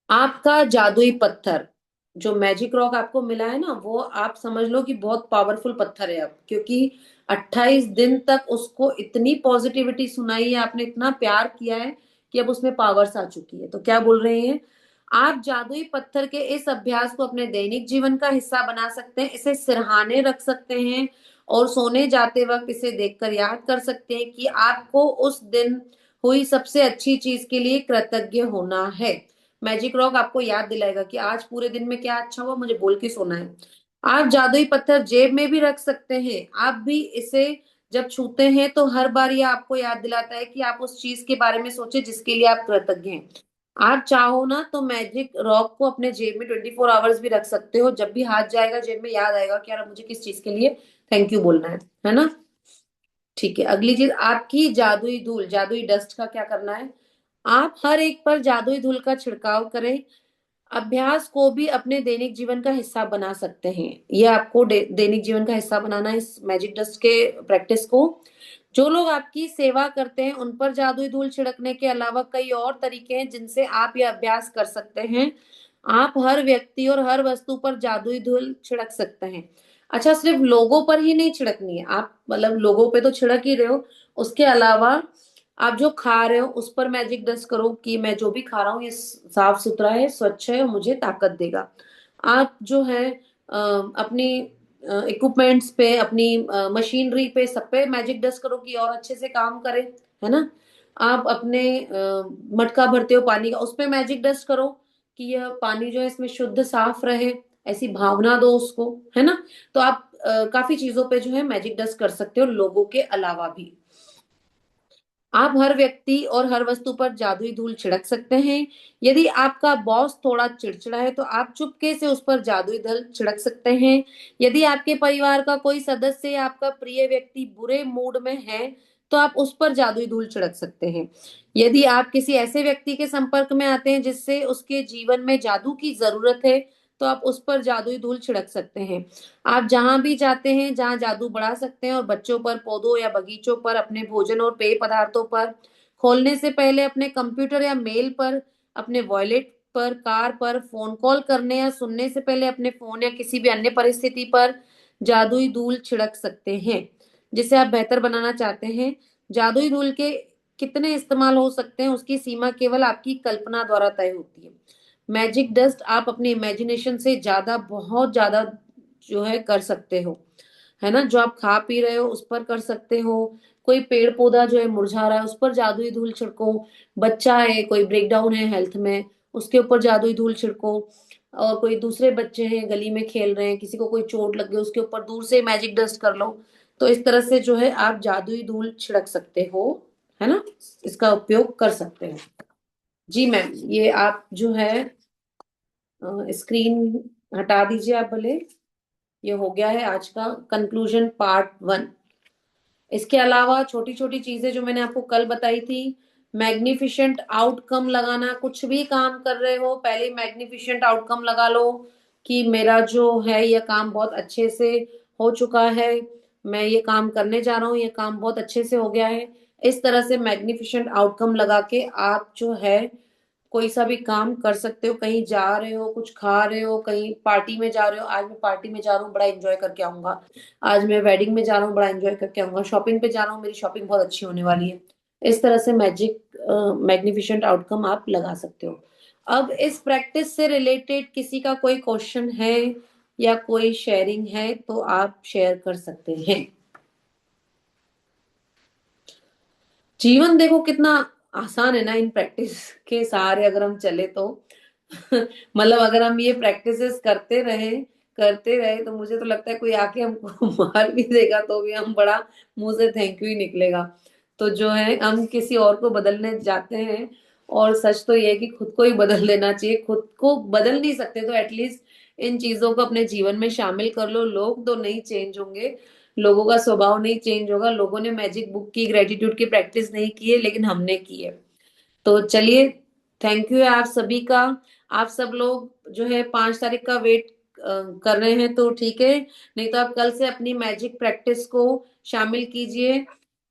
आपका जादुई पत्थर, जो मैजिक रॉक आपको मिला है ना, वो आप समझ लो कि बहुत पावरफुल पत्थर है अब, क्योंकि 28 दिन तक उसको इतनी पॉजिटिविटी सुनाई है आपने, इतना प्यार किया है कि अब उसमें पावर्स आ चुकी है। तो क्या बोल रहे हैं, आप जादुई पत्थर के इस अभ्यास को अपने दैनिक जीवन का हिस्सा बना सकते हैं, इसे सिरहाने रख सकते हैं, और सोने जाते वक्त इसे देखकर याद कर सकते हैं कि आपको उस दिन हुई सबसे अच्छी चीज के लिए कृतज्ञ होना है। मैजिक रॉक आपको याद दिलाएगा कि आज पूरे दिन में क्या अच्छा हुआ, मुझे बोल के सोना है। आप जादुई पत्थर जेब में भी रख सकते हैं। आप भी इसे जब छूते हैं तो हर बार यह आपको याद दिलाता है कि आप उस चीज के बारे में सोचे जिसके लिए आप कृतज्ञ हैं। आप चाहो ना तो मैजिक रॉक को अपने जेब में 24 आवर्स भी रख सकते हो, जब भी हाथ जाएगा जेब में याद आएगा कि यार मुझे किस चीज के लिए थैंक यू बोलना है ना। ठीक है, अगली चीज आपकी जादुई धूल, जादुई डस्ट का क्या करना है। आप हर एक पर जादुई धूल का छिड़काव करें। अभ्यास को भी अपने दैनिक जीवन का हिस्सा बना सकते हैं। ये आपको दैनिक जीवन का हिस्सा बनाना है इस मैजिक डस्ट के प्रैक्टिस को। जो लोग आपकी सेवा करते हैं उन पर जादुई धूल छिड़कने के अलावा कई और तरीके हैं जिनसे आप यह अभ्यास कर सकते हैं। आप हर व्यक्ति और हर वस्तु पर जादुई धूल छिड़क सकते हैं। अच्छा, सिर्फ लोगों पर ही नहीं छिड़कनी है, आप मतलब लोगों पे तो छिड़क ही रहे हो, उसके अलावा आप जो खा रहे हो उस पर मैजिक डस्ट करो कि मैं जो भी खा रहा हूँ ये साफ सुथरा है, स्वच्छ है और मुझे ताकत देगा। आप जो है अपनी इक्विपमेंट्स पे, अपनी मशीनरी पे, सब पे मैजिक डस्ट करो कि और अच्छे से काम करे, है ना। आप अपने मटका भरते हो पानी का, उस पे मैजिक डस्ट करो कि यह पानी जो है इसमें शुद्ध साफ रहे, ऐसी भावना दो उसको, है ना। तो आप काफी चीजों पे जो है मैजिक डस्ट कर सकते हो लोगों के अलावा भी। आप हर व्यक्ति और हर वस्तु पर जादुई धूल छिड़क सकते हैं। यदि आपका बॉस थोड़ा चिड़चिड़ा है तो आप चुपके से उस पर जादुई धूल छिड़क सकते हैं। यदि आपके परिवार का कोई सदस्य या आपका प्रिय व्यक्ति बुरे मूड में है तो आप उस पर जादुई धूल छिड़क सकते हैं। यदि आप किसी ऐसे व्यक्ति के संपर्क में आते हैं जिससे उसके जीवन में जादू की जरूरत है तो आप उस पर जादुई धूल छिड़क सकते हैं। आप जहां भी जाते हैं जहां जादू बढ़ा सकते हैं और बच्चों पर, पौधों या बगीचों पर, अपने भोजन और पेय पदार्थों पर, खोलने से पहले अपने कंप्यूटर या मेल पर, अपने वॉलेट पर, कार पर, फोन कॉल करने या सुनने से पहले अपने फोन या किसी भी अन्य परिस्थिति पर जादुई धूल छिड़क सकते हैं जिसे आप बेहतर बनाना चाहते हैं। जादुई धूल के कितने इस्तेमाल हो सकते हैं उसकी सीमा केवल आपकी कल्पना द्वारा तय होती है। मैजिक डस्ट आप अपनी इमेजिनेशन से ज्यादा, बहुत ज्यादा जो है कर सकते हो, है ना। जो आप खा पी रहे हो उस पर कर सकते हो। कोई पेड़ पौधा जो है मुरझा रहा है उस पर जादुई धूल छिड़को। बच्चा है, कोई ब्रेकडाउन है हेल्थ में, उसके ऊपर जादुई धूल छिड़को। और कोई दूसरे बच्चे हैं गली में खेल रहे हैं, किसी को कोई चोट लग गई, उसके ऊपर दूर से मैजिक डस्ट कर लो। तो इस तरह से जो है आप जादुई धूल छिड़क सकते हो, है ना। इसका उपयोग कर सकते हो। जी मैम, ये आप जो है स्क्रीन हटा दीजिए आप भले। ये हो गया है आज का कंक्लूजन पार्ट 1। इसके अलावा छोटी छोटी चीजें जो मैंने आपको कल बताई थी, मैग्निफिशेंट आउटकम लगाना। कुछ भी काम कर रहे हो पहले मैग्निफिशेंट आउटकम लगा लो कि मेरा जो है ये काम बहुत अच्छे से हो चुका है, मैं ये काम करने जा रहा हूँ, ये काम बहुत अच्छे से हो गया है। इस तरह से मैग्निफिशेंट आउटकम लगा के आप जो है कोई सा भी काम कर सकते हो। कहीं जा रहे हो, कुछ खा रहे हो, कहीं पार्टी में जा रहे हो, आज मैं पार्टी में जा रहा हूँ, बड़ा एंजॉय करके आऊंगा। आज मैं वेडिंग में जा रहा हूँ, बड़ा एंजॉय करके आऊंगा। शॉपिंग पे जा रहा हूँ, मेरी शॉपिंग बहुत अच्छी होने वाली है। इस तरह से मैग्निफिशेंट आउटकम आप लगा सकते हो। अब इस प्रैक्टिस से रिलेटेड किसी का कोई क्वेश्चन है या कोई शेयरिंग है तो आप शेयर कर सकते हैं। जीवन देखो कितना आसान है ना इन प्रैक्टिस के सहारे अगर हम चले तो। मतलब अगर हम ये प्रैक्टिसेस करते रहे तो मुझे तो लगता है कोई आके हमको मार भी देगा तो भी हम बड़ा मुंह से थैंक यू ही निकलेगा। तो जो है हम किसी और को बदलने जाते हैं। और सच तो ये है कि खुद को ही बदल लेना चाहिए। खुद को बदल नहीं सकते तो एटलीस्ट इन चीजों को अपने जीवन में शामिल कर लो। लोग तो नहीं चेंज होंगे, लोगों का स्वभाव नहीं चेंज होगा। लोगों ने मैजिक बुक की, ग्रेटिट्यूड की प्रैक्टिस नहीं की है लेकिन हमने की है। तो चलिए, थैंक यू है आप सभी का। आप सब लोग जो है 5 तारीख का वेट कर रहे हैं तो ठीक है, नहीं तो आप कल से अपनी मैजिक प्रैक्टिस को शामिल कीजिए।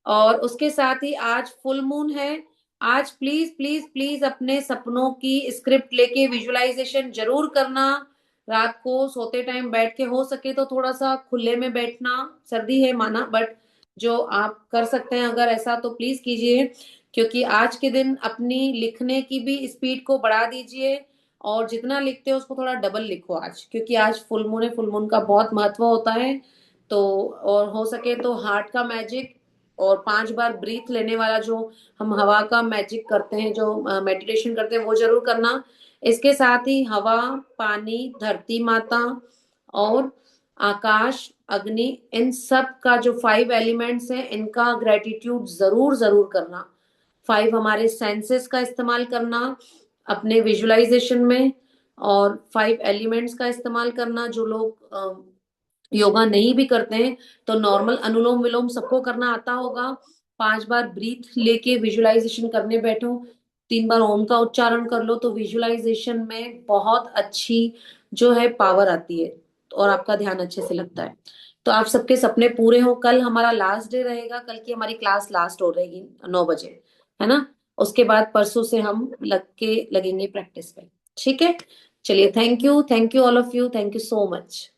और उसके साथ ही आज फुल मून है। आज प्लीज प्लीज प्लीज अपने सपनों की स्क्रिप्ट लेके विजुअलाइजेशन जरूर करना। रात को सोते टाइम बैठ के, हो सके तो थोड़ा सा खुले में बैठना, सर्दी है माना, बट जो आप कर सकते हैं अगर ऐसा तो प्लीज कीजिए। क्योंकि आज के दिन अपनी लिखने की भी स्पीड को बढ़ा दीजिए और जितना लिखते हो उसको थोड़ा डबल लिखो आज, क्योंकि आज फुल मून है। फुल मून का बहुत महत्व होता है। तो और हो सके तो हार्ट का मैजिक और 5 बार ब्रीथ लेने वाला जो हम हवा का मैजिक करते हैं, जो मेडिटेशन करते हैं, वो जरूर करना। इसके साथ ही हवा, पानी, धरती माता और आकाश, अग्नि, इन सब का जो 5 एलिमेंट्स हैं इनका ग्रेटिट्यूड जरूर जरूर करना। 5 हमारे सेंसेस का इस्तेमाल करना अपने विजुअलाइजेशन में, और 5 एलिमेंट्स का इस्तेमाल करना। जो लोग योगा नहीं भी करते हैं तो नॉर्मल अनुलोम विलोम सबको करना आता होगा। 5 बार ब्रीथ लेके विजुअलाइजेशन करने बैठो, 3 बार ओम का उच्चारण कर लो तो विजुअलाइजेशन में बहुत अच्छी जो है पावर आती है और आपका ध्यान अच्छे से लगता है। तो आप सबके सपने पूरे हो। कल हमारा लास्ट डे रहेगा, कल की हमारी क्लास लास्ट हो रहेगी 9 बजे, है ना। उसके बाद परसों से हम लगेंगे प्रैक्टिस पे। ठीक है, चलिए, thank you all of you, thank you so much.